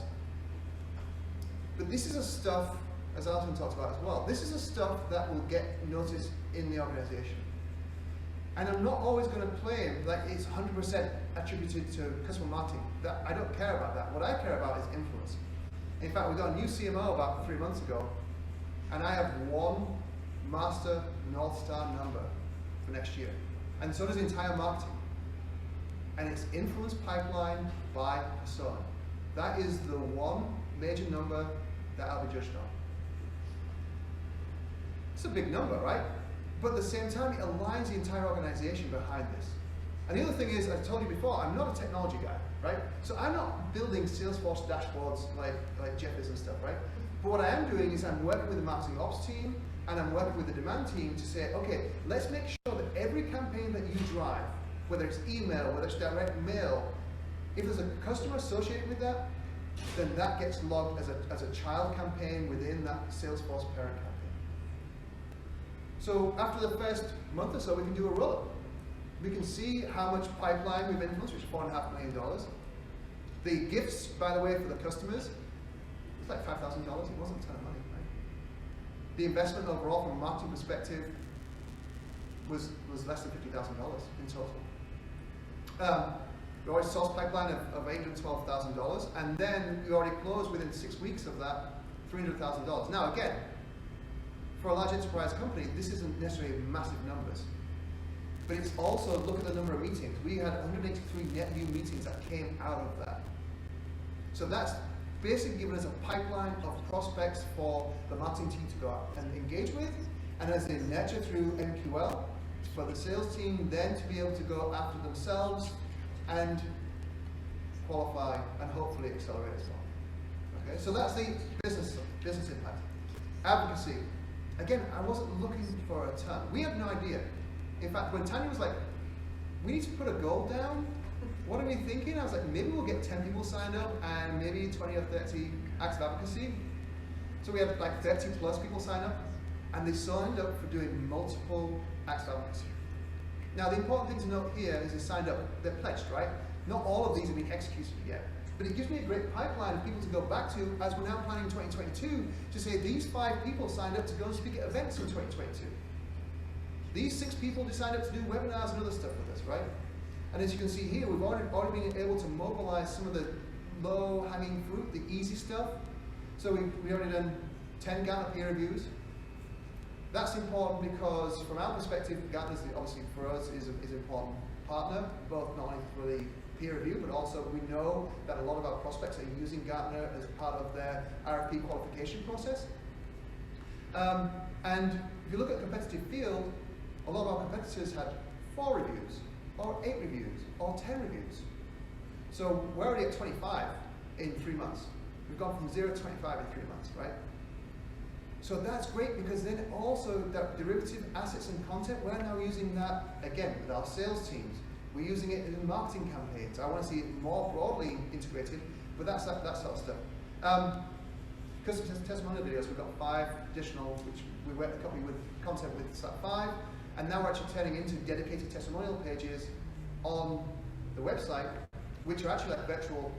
But this is the stuff, as Alton talked about as well, this is the stuff that will get noticed in the organization. And I'm not always going to claim that it's 100% attributed to customer marketing. I don't care about that. What I care about is influence. In fact, we got a new CMO about 3 months ago, and I have one master North Star number for next year. And so does the entire marketing. And it's influence pipeline by persona. That is the one major number that I'll be judged on. It's a big number, right? But at the same time, it aligns the entire organization behind this. And the other thing is, I've told you before, I'm not a technology guy, right? So I'm not building Salesforce dashboards like Jeff is and stuff, right? But what I am doing is I'm working with the marketing ops team and I'm working with the demand team to say, okay, let's make sure that every campaign that you drive, whether it's email, whether it's direct mail, if there's a customer associated with that, then that gets logged as a child campaign within that Salesforce parent campaign. So after the first month or so, we can do a roll-up. We can see how much pipeline we've influenced, which is $4.5 million. The gifts, by the way, for the customers, it's like $5,000. It wasn't a ton of money, right? The investment overall from a marketing perspective was less than $50,000 in total. We already sourced pipeline of $812,000, and then we already closed within 6 weeks of that $300,000. Now again, for a large enterprise company, this isn't necessarily massive numbers, but it's also, look at the number of meetings. We had 183 net new meetings that came out of that. So that's basically given us a pipeline of prospects for the marketing team to go out and engage with, and as they nurture through MQL, for the sales team then to be able to go after themselves. And qualify, and hopefully accelerate as well. Okay, so that's the business impact. Advocacy. Again, I wasn't looking for a ton. We had no idea. In fact, when Tanya was like, we need to put a goal down, what are we thinking? I was like, maybe we'll get 10 people signed up and maybe 20 or 30 acts of advocacy. So we had like 30 plus people sign up, and they signed up for doing multiple acts of advocacy. Now, the important thing to note here is they signed up, they're pledged, right? Not all of these have been executed yet, but it gives me a great pipeline of people to go back to as we're now planning 2022 to say these 5 people signed up to go and speak at events in 2022. These 6 people signed up to do webinars and other stuff with us, right? And as you can see here, we've already been able to mobilize some of the low-hanging fruit, the easy stuff. So we've already done 10 Gartner peer reviews. That's important because from our perspective, Gartner obviously for us is an important partner, both not only for the peer review, but also we know that a lot of our prospects are using Gartner as part of their RFP qualification process. And if you look at competitive field, a lot of our competitors had 4 reviews, or 8 reviews, or 10 reviews. So we're already at 25 in 3 months. We've gone from 0 to 25 in 3 months, right? So that's great because then also that derivative assets and content, we're now using that, again, with our sales teams. We're using it in marketing campaigns. I want to see it more broadly integrated, but that's that sort of stuff. Customer testimonial videos, we've got 5 additional, which we went a copy with content with that 5, and now we're actually turning into dedicated testimonial pages on the website, which are actually like virtual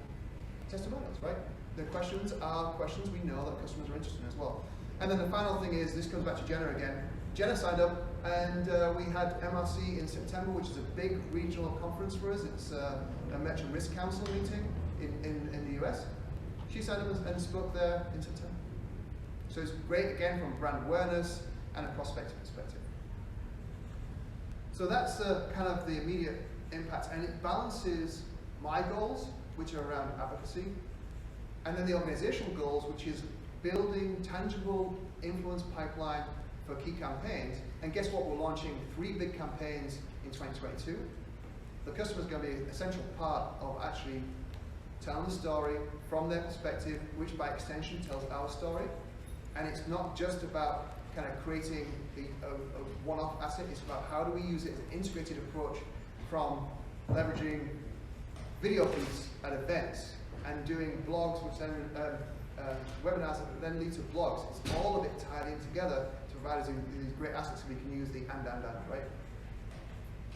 testimonials, right? The questions are questions we know that customers are interested in as well. And then the final thing is, this comes back to Jenna again. Jenna signed up, and we had MRC in September, which is a big regional conference for us. It's a Metro Risk Council meeting in the US. She signed up and spoke there in September. So it's great, again, from brand awareness and a prospecting perspective. So that's kind of the immediate impact, and it balances my goals, which are around advocacy, and then the organizational goals, which is building tangible influence pipeline for key campaigns. And guess what? We're launching 3 big campaigns in 2022. The customer is going to be an essential part of actually telling the story from their perspective, which by extension tells our story. And it's not just about kind of creating a one-off asset, it's about how do we use it as an integrated approach from leveraging video feeds at events and doing blogs, which then webinars that then lead to blogs. It's all of it tied in together to provide us these great assets so we can use the and, right?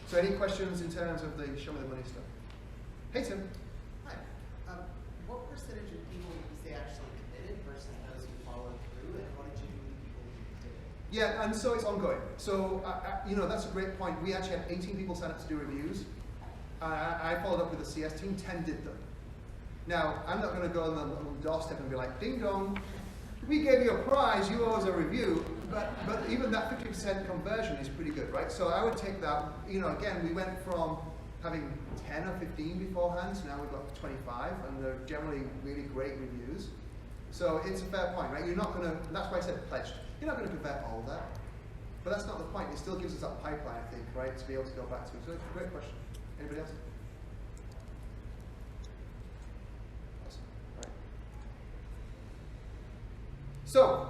So any questions in terms of the show me the money stuff? Hey, Tim. Hi. What percentage of people would you say actually committed versus those who followed through, and what did you do with the people who did it? Yeah, and so it's ongoing. So, you know, that's a great point. We actually had 18 people sign up to do reviews. I followed up with the CS team, 10 did them. Now, I'm not going to go on the doorstep and be like, ding dong, we gave you a prize, you owe us a review, but even that 50% conversion is pretty good, right? So I would take that, you know, again, we went from having 10 or 15 beforehand, so now we've got 25, and they're generally really great reviews. So it's a fair point, right? You're not going to, that's why I said pledged, you're not going to convert all of that, but that's not the point. It still gives us that pipeline, I think, right, to be able to go back to. So it's a great question. Anybody else? So,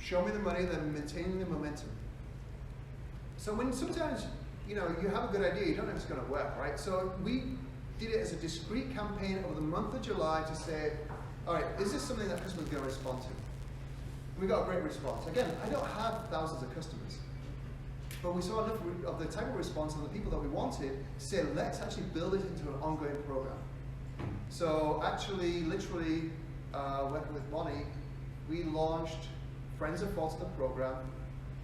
show me the money, then maintaining the momentum. So when sometimes, you know, you have a good idea, you don't know if it's going to work, right? So we did it as a discrete campaign over the month of July to say, all right, is this something that customers are going to respond to? And we got a great response. Again, I don't have thousands of customers, but we saw enough of the type of response and the people that we wanted to say, let's actually build it into an ongoing program. So actually, literally, working with Bonnie, we launched Friends of Force, the program,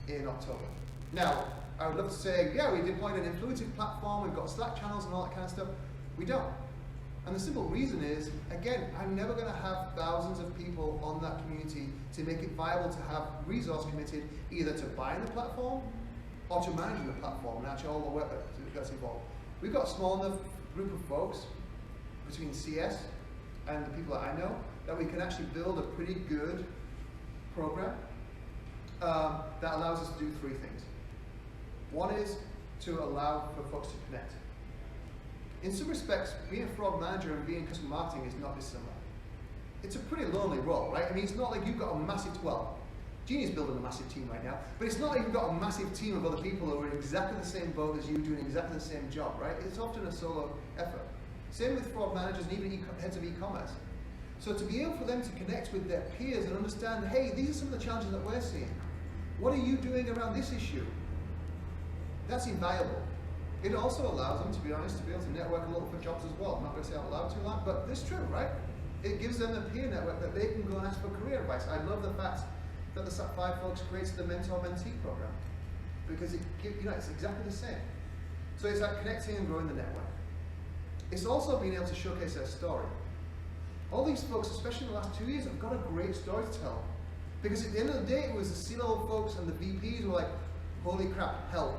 in October. Now, I would love to say, yeah, we deployed an influencer platform, we've got Slack channels and all that kind of stuff. We don't. And the simple reason is, again, I'm never going to have thousands of people on that community to make it viable to have resource committed either to buying the platform or to managing the platform and actually all the work that's involved. We've got a small enough group of folks between CS and the people that I know that we can actually build a pretty good program that allows us to do 3 things. One is to allow for folks to connect. In some respects, being a fraud manager and being in customer marketing is not dissimilar. It's a pretty lonely role, right? I mean, it's not like you've got a massive, well, Jeannie's building a massive team right now, but it's not like you've got a massive team of other people who are in exactly the same boat as you, doing exactly the same job, right? It's often a solo effort. Same with fraud managers and even heads of e-commerce. So to be able for them to connect with their peers and understand, hey, these are some of the challenges that we're seeing. What are you doing around this issue? That's invaluable. It also allows them, to be honest, to be able to network a little for jobs as well. I'm not going to say out loud too loud, but it's true, right? It gives them a peer network that they can go and ask for career advice. I love the fact that the SAP5 folks created the mentor-mentee program, because it's exactly the same. So it's like connecting and growing the network. It's also being able to showcase their story. All these folks, especially in the last 2 years, have got a great story to tell. Because at the end of the day, it was the C-level folks and the VPs who were like, holy crap, help.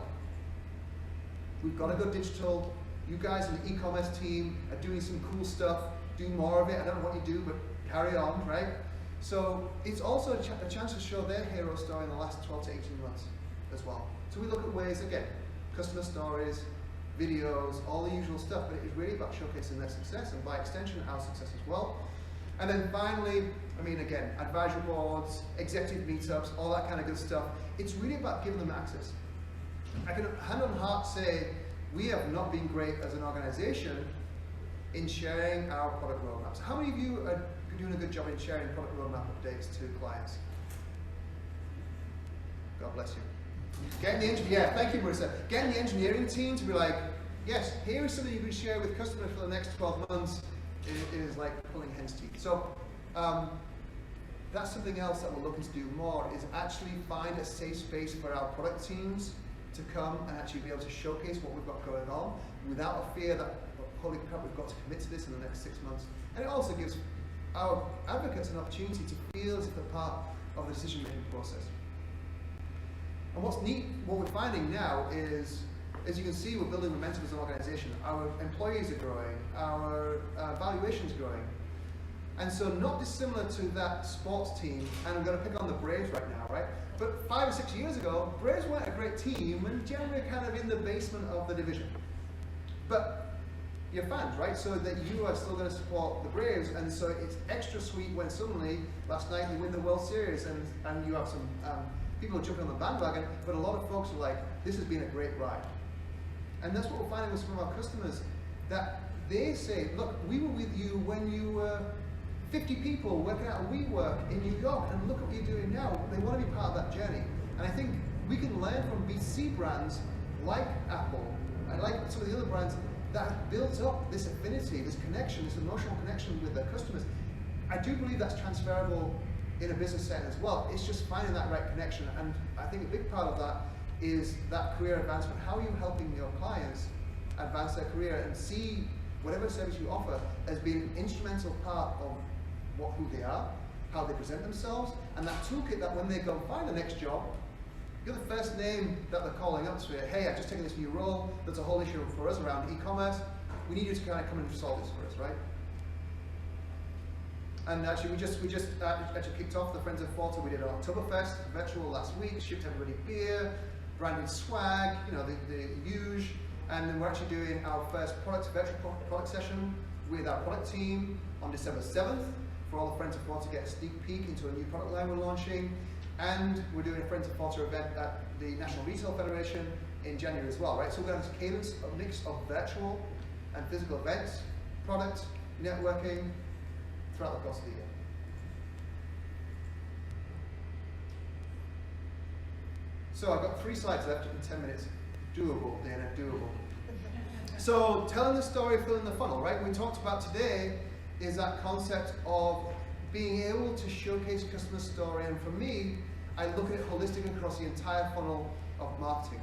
We've got to go digital. You guys in the e-commerce team are doing some cool stuff. Do more of it. I don't know what you do, but carry on, right? So it's also a chance to show their hero story in the last 12 to 18 months as well. So we look at ways, again, customer stories, videos, all the usual stuff, but it's really about showcasing their success and by extension our success as well. And then finally, I mean, again, advisory boards, executive meetups, all that kind of good stuff. It's really about giving them access. I can hand on heart say we have not been great as an organization in sharing our product roadmaps. How many of you are doing a good job in sharing product roadmap updates to clients? God bless you. Getting the thank you, Marissa. Getting the engineering team to be like, yes, here is something you can share with customers for the next 12 months is like pulling hen's teeth. So that's something else that we're looking to do more, is actually find a safe space for our product teams to come and actually be able to showcase what we've got going on without a fear that, holy crap, we've got to commit to this in the next 6 months. And it also gives our advocates an opportunity to feel as if they're part of the decision-making process. And what's neat, what we're finding now is, as you can see, we're building momentum as an organization. Our employees are growing, our valuation is growing. And so not dissimilar to that sports team, and I'm going to pick on the Braves right now, right? But 5 or 6 years ago, Braves weren't a great team and generally kind of in the basement of the division. But you're fans, right? So that you are still going to support the Braves, and so it's extra sweet when suddenly, last night, you win the World Series and you have some people are jumping on the bandwagon, but a lot of folks are like, this has been a great ride. And that's what we're finding with some of our customers, that they say, look, we were with you when you were 50 people working out a WeWork in New York, and look at what you're doing now. They want to be part of that journey. And I think we can learn from B2C brands like Apple, and like some of the other brands that have built up this affinity, this connection, this emotional connection with their customers. I do believe that's transferable in a business setting as well. It's just finding that right connection. And I think a big part of that is that career advancement. How are you helping your clients advance their career and see whatever service you offer as being an instrumental part of who they are, how they present themselves, and that toolkit that when they go find the next job, you're the first name that they're calling up to say, hey, I've just taken this new role, there's a whole issue for us around e-commerce, we need you to kind of come and solve this for us, right? And actually, we just actually kicked off the Friends of Forta. We did an Oktoberfest virtual last week, shipped everybody beer, branded swag, you know, the huge, and then we're actually doing our first virtual product session with our product team on December 7th. For all the Friends of Forta to get a sneak peek into a new product line we're launching. And we're doing a Friends of Forta event at the National Retail Federation in January as well, right? So we're going to have a cadence, a mix of virtual and physical events, product, networking, throughout the course of the year. So I've got 3 slides left in 10 minutes. Doable, Dana, doable. So telling the story, filling the funnel, right? We talked about today is that concept of being able to showcase customer story, and for me, I look at it holistically across the entire funnel of marketing.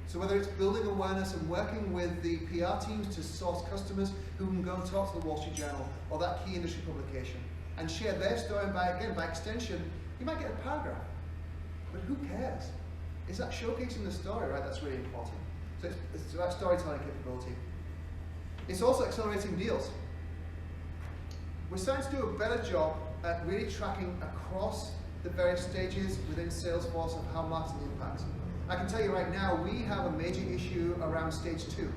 So whether it's building awareness and working with the PR teams to source customers who can go and talk to the Wall Street Journal or that key industry publication and share their story, and by extension, you might get a paragraph, but who cares? It's that showcasing the story, right, that's really important. So it's that storytelling capability. It's also accelerating deals. We're starting to do a better job at really tracking across the various stages within Salesforce of how marketing impacts. I can tell you right now, we have a major issue around stage 2.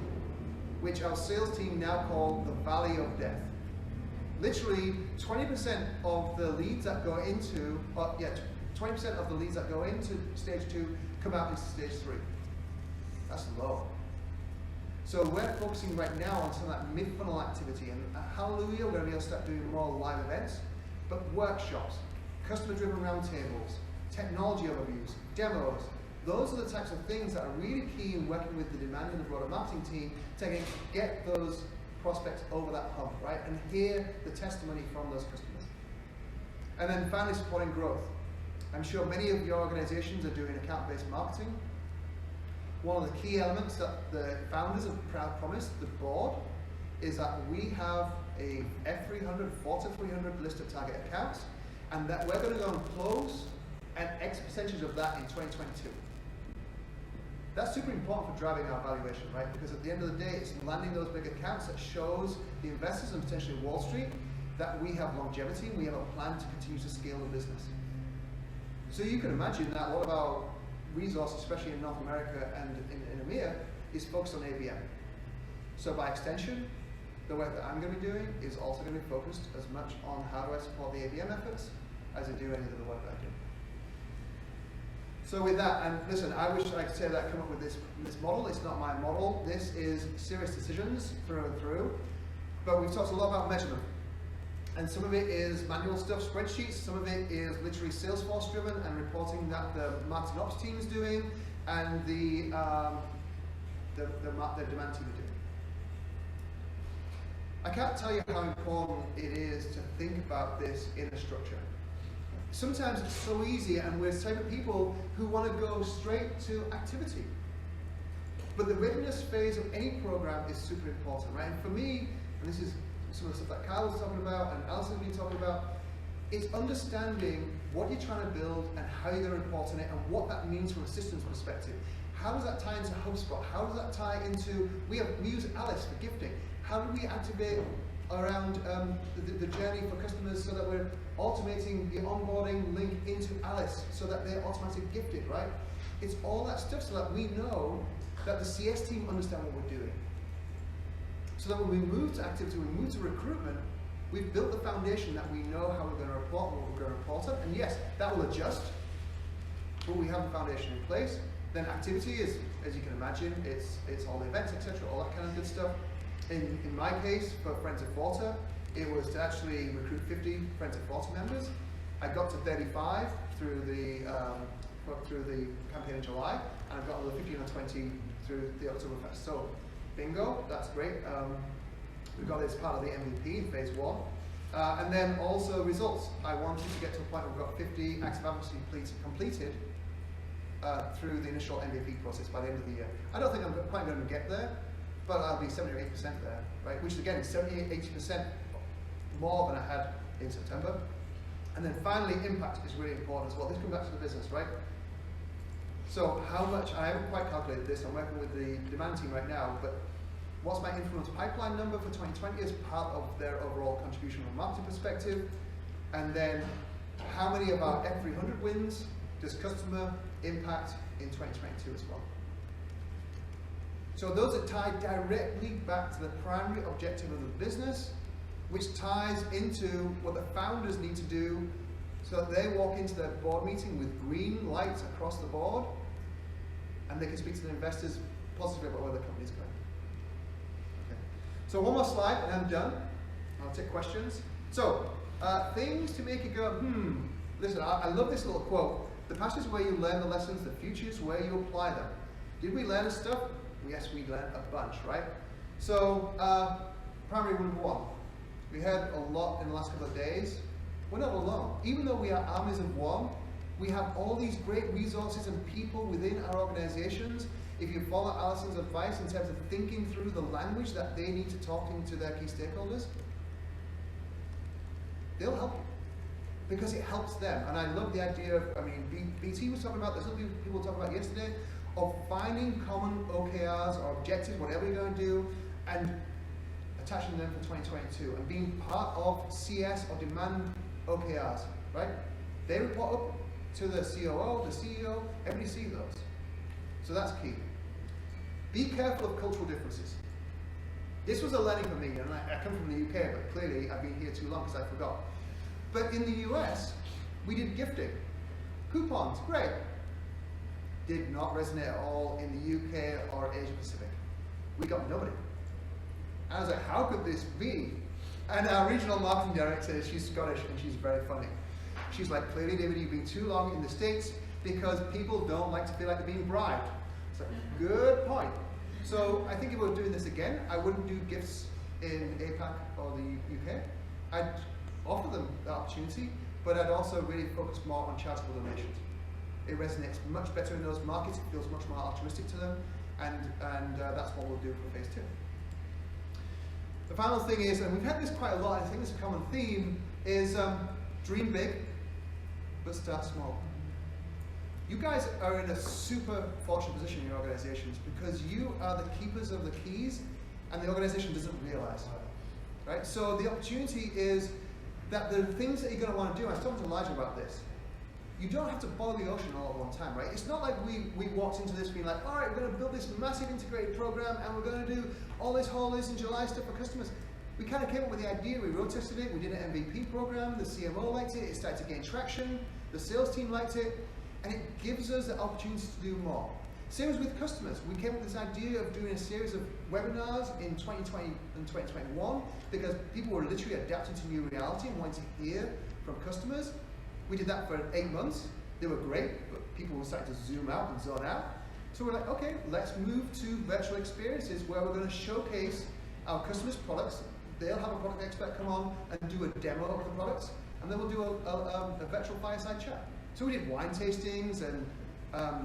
which our sales team now call the Valley of Death. Literally, 20% of the leads that go into, 20% of the leads that go into stage 2 come out into stage 3. That's low. So we're focusing right now on some of that mid-funnel activity, and hallelujah, we're going to be able to start doing more live events, but workshops, customer-driven roundtables, technology overviews, demos. Those are the types of things that are really key in working with the demand and the broader marketing team to get those prospects over that hump, right? And hear the testimony from those customers. And then finally, supporting growth. I'm sure many of your organizations are doing account-based marketing. One of the key elements that the founders have promised the board is that we have a F300, 4-300 list of target accounts, and that we're going to go and close an X percentage of that in 2022. That's super important for driving our valuation, right? Because at the end of the day, it's landing those big accounts that shows the investors and potentially Wall Street that we have longevity, we have a plan to continue to scale the business. So you can imagine that a lot of our resources, especially in North America and in EMEA, is focused on ABM. So by extension, the work that I'm going to be doing is also going to be focused as much on how do I support the ABM efforts as I do any of the work that I do. So with that, and listen, I wish I could say that I come up with this model. It's not my model. This is serious decisions through and through. But we've talked a lot about measurement. And some of it is manual stuff, spreadsheets. Some of it is literally Salesforce driven and reporting that the marketing ops team is doing and the demand team are doing. I can't tell you how important it is to think about this in a structure. Sometimes it's so easy, and we're the type of people who want to go straight to activity. But the readiness phase of any program is super important, right? And for me, and this is some of the stuff that Kyle was talking about and Alison's been talking about, it's understanding what you're trying to build and how you're going to report on it and what that means from a systems perspective. How does that tie into HubSpot? How does that tie into, we use Alice for gifting. How do we activate around the journey for customers so that we're automating the onboarding link into Alice so that they're automatically gifted, right? It's all that stuff so that we know that the CS team understand what we're doing. So that when we move to activity, when we move to recruitment, we've built the foundation that we know how we're going to report and what we're going to report on. And yes, that will adjust, but we have the foundation in place. Then activity is, as you can imagine, it's all the events, etc., all that kind of good stuff. In my case, for Friends of Forta, it was to actually recruit 50 Friends of Forta members. I got to 35 through the campaign in July, and I've got another 15 or 20 through the Oktoberfest. So, bingo, that's great. We got it as part of the MVP in phase 1. And then also results. I wanted to get to a point where we've got 50 active advocacy completed through the initial MVP process by the end of the year. I don't think I'm quite going to get there, but I'll be 70 or 80% there, right? Which again is 70-80% more than I had in September. And then finally, impact is really important as well. This comes back to the business, right? So how much, I haven't quite calculated this, I'm working with the demand team right now, but what's my influence pipeline number for 2020 as part of their overall contribution from a marketing perspective? And then how many of our F300 wins does customer impact in 2022 as well? So those are tied directly back to the primary objective of the business, which ties into what the founders need to do so that they walk into their board meeting with green lights across the board and they can speak to the investors positively about where the company's going. Okay. So one more slide and I'm done. I'll take questions. So, things to make you go, listen, I love this little quote. The past is where you learn the lessons, the future is where you apply them. Did we learn stuff? Yes, we learned a bunch, right? So, primary number 1. We heard a lot in the last couple of days. We're not alone. Even though we are armies of one, we have all these great resources and people within our organizations. If you follow Alison's advice in terms of thinking through the language that they need to talk into their key stakeholders, they'll help you because it helps them. And I love the idea of, BT was talking about, there's something people were talking about yesterday, of finding common OKRs or objectives, whatever you're going to do, and attaching them for 2022 and being part of CS or demand OKRs, right? They report up to the COO, the CEO, everybody sees those. So that's key. Be careful of cultural differences. This was a learning for me, and I come from the UK, but clearly I've been here too long because I forgot. But in the US, we did gifting. Coupons, great. Did not resonate at all in the UK or Asia Pacific. We got nobody. And I was like, how could this be? And our regional marketing director, she's Scottish and she's very funny. She's like, clearly, David, you've been too long in the States because people don't like to feel like they're being bribed. It's like, good point. So I think if we were doing this again, I wouldn't do gifts in APAC or the UK. I'd offer them the opportunity, but I'd also really focus more on charitable donations. It resonates much better in those markets, it feels much more altruistic to them, and that's what we'll do for phase 2. The final thing is, and we've had this quite a lot, I think it's a common theme, is dream big, but start small. You guys are in a super fortunate position in your organizations because you are the keepers of the keys and the organization doesn't realize. Right? So the opportunity is that the things that you're going to want to do, I was talking to Elijah about this, you don't have to boil the ocean all at one time, right? It's not like we walked into this being like, all right, we're going to build this massive integrated program and we're going to do all this holidays in July stuff for customers. We kind of came up with the idea, we road tested it, we did an MVP program, the CMO liked it, it started to gain traction, the sales team liked it, and it gives us the opportunity to do more. Same as with customers. We came up with this idea of doing a series of webinars in 2020 and 2021 because people were literally adapting to new reality and wanting to hear from customers. We did that for 8 months. They were great, but people were starting to zoom out and zone out. So we're like, okay, let's move to virtual experiences where we're going to showcase our customers' products. They'll have a product expert come on and do a demo of the products, and then we'll do a virtual fireside chat. So we did wine tastings, and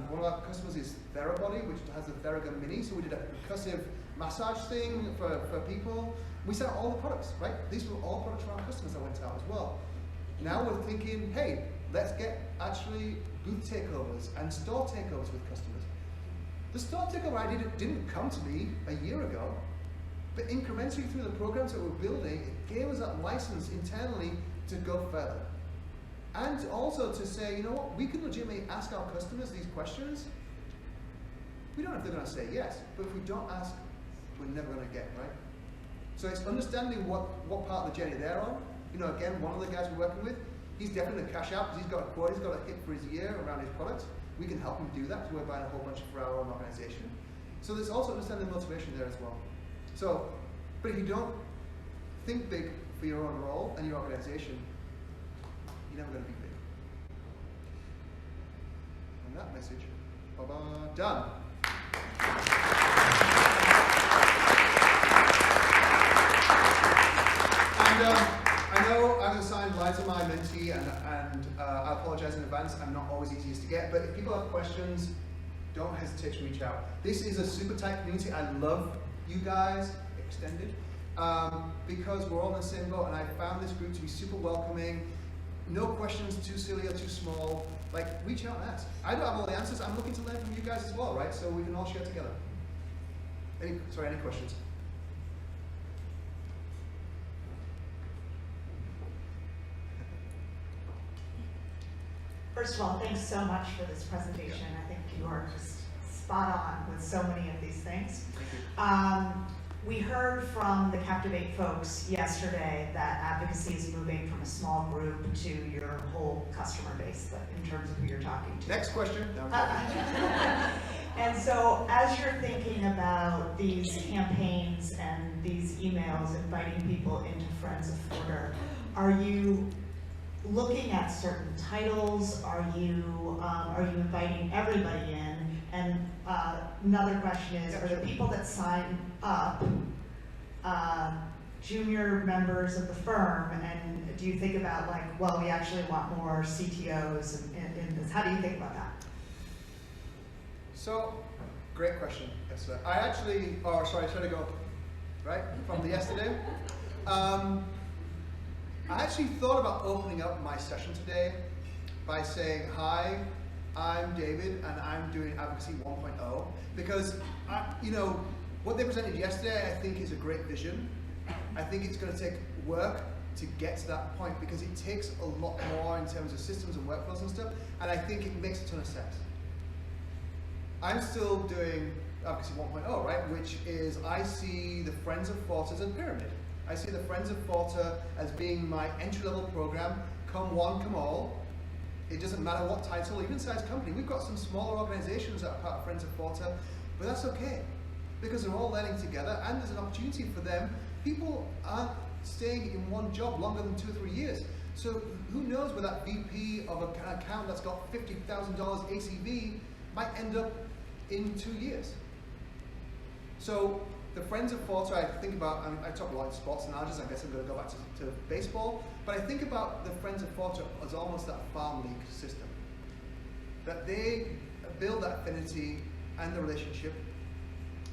one of our customers is Therabody, which has a Theragun Mini, so we did a percussive massage thing for people. We sent all the products, right? These were all products from our customers that went out as well. Now we're thinking, hey, let's get actually booth takeovers and store takeovers with customers. The store takeover idea didn't come to me a year ago, but incrementally through the programs that we're building, it gave us that license internally to go further. And also to say, you know what, we can legitimately ask our customers these questions. We don't know if they're going to say yes, but if we don't ask, we're never going to get, right? So it's understanding what part of the journey they're on. You know, again, one of the guys we're working with, he's definitely going to cash out because he's got a quote, he's got a hit for his year around his products. We can help him do that because we're buying a whole bunch for our own organization. So there's also understanding the motivation there as well. So, but if you don't think big for your own role and your organization, you're never going to be big. And that message, bye-bye, done. And I know I've assigned Liza my mentee, and I apologize in advance, I'm not always easiest to get, but if people have questions, don't hesitate to reach out. This is a super tight community. I love you guys, extended, because we're all in the same boat, and I found this group to be super welcoming. No questions too silly or too small. Like, reach out and ask. I don't have all the answers. I'm looking to learn from you guys as well, right? So we can all share together. Any questions? First of all, thanks so much for this presentation. I think you are just spot on with so many of these things. Thank you. We heard from the Captivate folks yesterday that advocacy is moving from a small group to your whole customer base, in terms of who you're talking to. Next question. And so as you're thinking about these campaigns and these emails inviting people into Friends of Forder, are you looking at certain titles? Are you inviting everybody in? And another question is, are the people that sign up junior members of the firm, and do you think about like, well, we actually want more CTOs in this? How do you think about that? So, great question, Esther. I actually, should I go right from the yesterday? I actually thought about opening up my session today by saying, hi, I'm David, and I'm doing Advocacy 1.0, because what they presented yesterday, I think, is a great vision. I think it's going to take work to get to that point, because it takes a lot more in terms of systems and workflows and stuff, and I think it makes a ton of sense. I'm still doing advocacy 1.0, right? Which is I see the Friends of Forta as a pyramid. I see the Friends of Forta as being my entry-level program. Come one, come all. It doesn't matter what title, even size company. We've got some smaller organizations that are part of Friends of Forta, but that's okay because they're all learning together and there's an opportunity for them. People aren't staying in one job longer than 2 or 3 years. So who knows where that VP of an account that's got $50,000 ACV might end up in 2 years. So the Friends of Forta, I think about, I talk a lot in sports analogies, I guess I'm going to go back to baseball, but I think about the Friends of Forta as almost that farm league system. That they build that affinity and the relationship,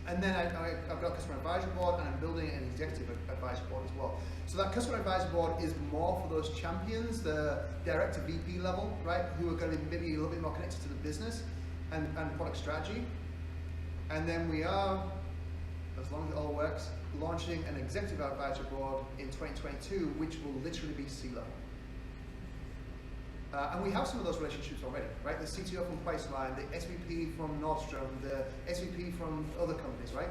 and then I've got a customer advisory board and I'm building an executive advisory board as well. So that customer advisory board is more for those champions, the director VP level, right, who are going to be maybe a little bit more connected to the business and product strategy. And then we are, as long as it all works, launching an executive advisory board in 2022, which will literally be C-level. And we have some of those relationships already, right? The CTO from Priceline, the SVP from Nordstrom, the SVP from other companies, right?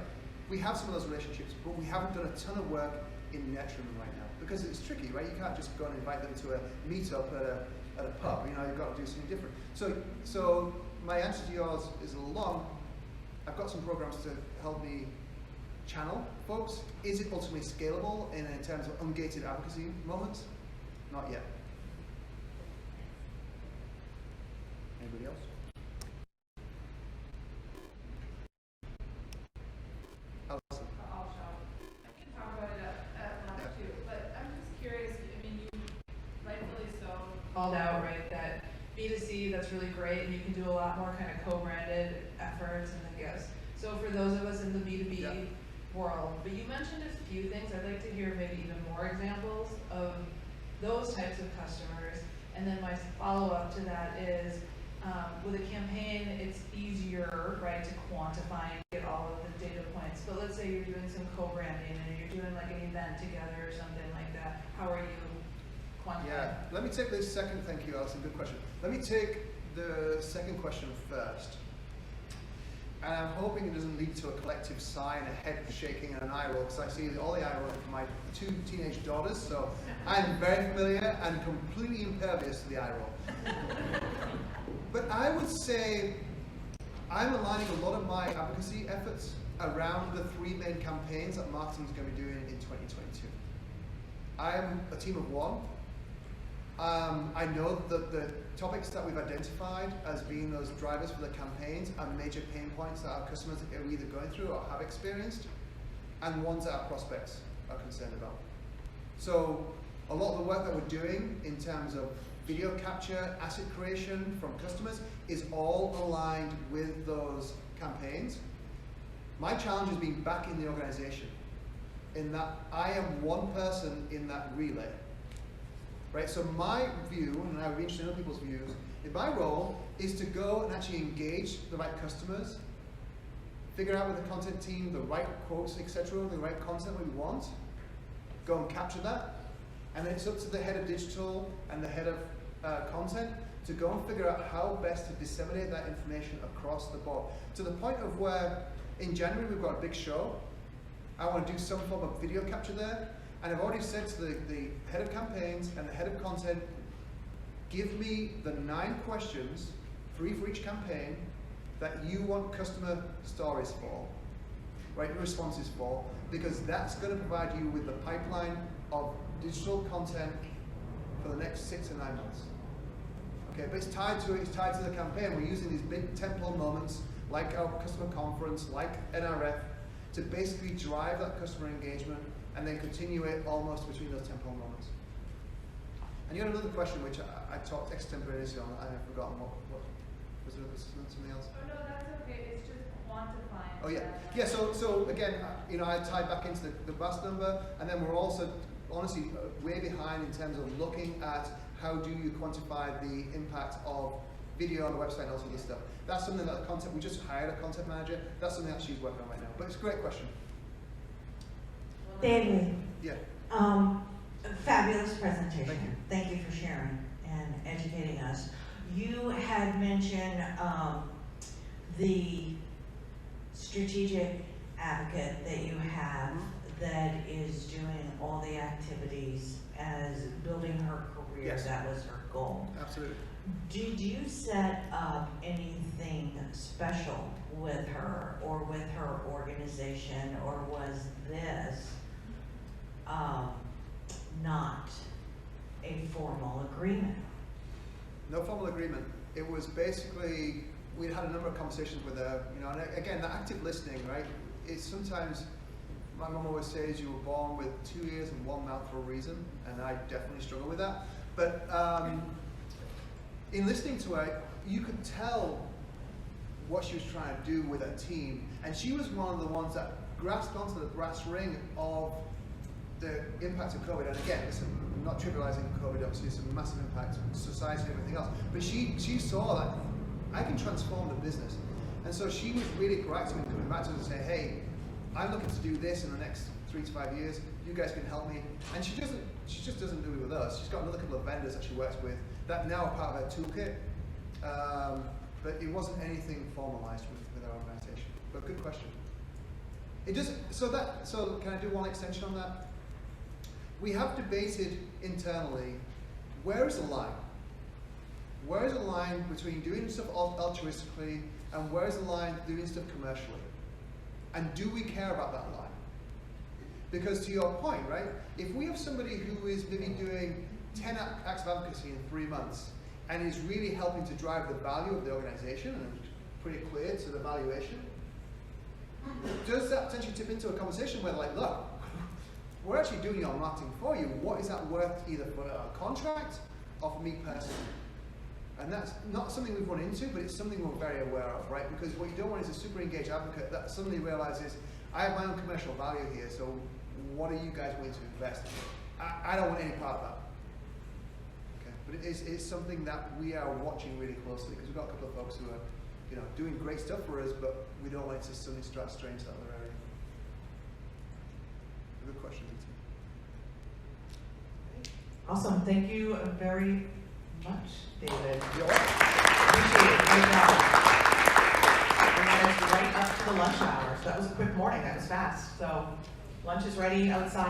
We have some of those relationships, but we haven't done a ton of work in nurturing them right now because it's tricky, right? You can't just go and invite them to a meetup at a pub. You know, you've got to do something different. So my answer to yours is a long. I've got some programs to help me channel folks. Is it ultimately scalable in terms of ungated advocacy moments? Not yet. Anybody else? Allison. I'll shout. I can talk about it at lunch too, but I'm just curious, I mean, you rightfully so Called out, right, that B2C, that's really great, and you can do a lot more kind of co-branded efforts, and I guess. So for those of us in the B2B world, but you mentioned a few things, I'd like to hear maybe even more examples of those types of customers. And then my follow-up to that is, with a campaign, it's easier, right, to quantify and get all of the data points. But let's say you're doing some co-branding and you're doing like an event together or something like that. How are you quantifying? Yeah, let me take this second, thank you Alison, good question. Let me take the second question first. And I'm hoping it doesn't lead to a collective sigh and a head shaking and an eye roll, because I see all the eye rolling from my 2 teenage daughters, so I'm very familiar and completely impervious to the eye roll. But I would say I'm aligning a lot of my advocacy efforts around the 3 main campaigns that marketing is going to be doing in 2022. I'm a team of 1. I know that the topics that we've identified as being those drivers for the campaigns are major pain points that our customers are either going through or have experienced, and ones that our prospects are concerned about. So a lot of the work that we're doing in terms of video capture, asset creation from customers is all aligned with those campaigns. My challenge has been back in the organization, in that I am one person in that relay. Right, so my view, and I would be interested in other people's views, in my role is to go and actually engage the right customers, figure out with the content team the right quotes, etc., the right content we want, go and capture that, and then it's up to the head of digital and the head of content to go and figure out how best to disseminate that information across the board. To the point of where, in January, we've got a big show. I want to do some form of video capture there. And I've already said to the head of campaigns and the head of content, give me the 9 questions, 3 for each campaign, that you want customer stories for, right, responses for, because that's going to provide you with the pipeline of digital content for the next 6 to 9 months. Okay, but it's tied to the campaign. We're using these big tentpole moments, like our customer conference, like NRF, to basically drive that customer engagement and then continue it almost between those temporal moments. And you had another question which I talked extemporaneously on, and I've forgotten what was there something else? Oh no, that's okay, it's just quantifying. Oh yeah, yeah, so again, you know, I tied back into the vast number, and then we're also, honestly, way behind in terms of looking at how do you quantify the impact of video on the website and all this stuff. That's something that we just hired a content manager, that's something that she's working on right now, but it's a great question. David. Yeah. Fabulous presentation. Thank you for sharing and educating us. You had mentioned the strategic advocate that you have that is doing all the activities as building her career, Yes. that was her goal. Absolutely. Did you set up anything special with her or with her organization, or was this not a formal agreement? No formal agreement. It was basically, we'd had a number of conversations with her, you know, and again, the active listening, right? It's sometimes, my mum always says you were born with 2 ears and 1 mouth for a reason, and I definitely struggle with that. But in listening to her, you could tell what she was trying to do with her team, and she was one of the ones that grasped onto the brass ring of the impact of COVID. And again, listen, I'm not trivializing COVID, obviously it's a massive impact on society and everything else, but she saw that I can transform the business. And so she was really proactive in coming back to us and saying, hey, I'm looking to do this in the next 3 to 5 years, you guys can help me. And she just doesn't do it with us. She's got another couple of vendors that she works with that now are part of her toolkit. But it wasn't anything formalized with our organization. But good question. It just, so can I do one extension on that? We have debated internally, where is the line? Where is the line between doing stuff altruistically and where is the line doing stuff commercially? And do we care about that line? Because to your point, right? If we have somebody who is maybe doing 10 acts of advocacy in 3 months and is really helping to drive the value of the organization, and it's pretty clear to the valuation, does that potentially tip into a conversation where like, look, we're actually doing your marketing for you. What is that worth either for a contract or for me personally? And that's not something we've run into, but it's something we're very aware of, right? Because what you don't want is a super engaged advocate that suddenly realizes, I have my own commercial value here, so what are you guys willing to invest in? I don't want any part of that. Okay, but it's something that we are watching really closely because we've got a couple of folks who are, you know, doing great stuff for us, but we don't want it to suddenly start straying to that other area. Good question. Awesome, thank you very much, David. You're welcome. Appreciate it, great job. And that is right up to the lunch hour, so that was a quick morning, that was fast. So lunch is ready outside.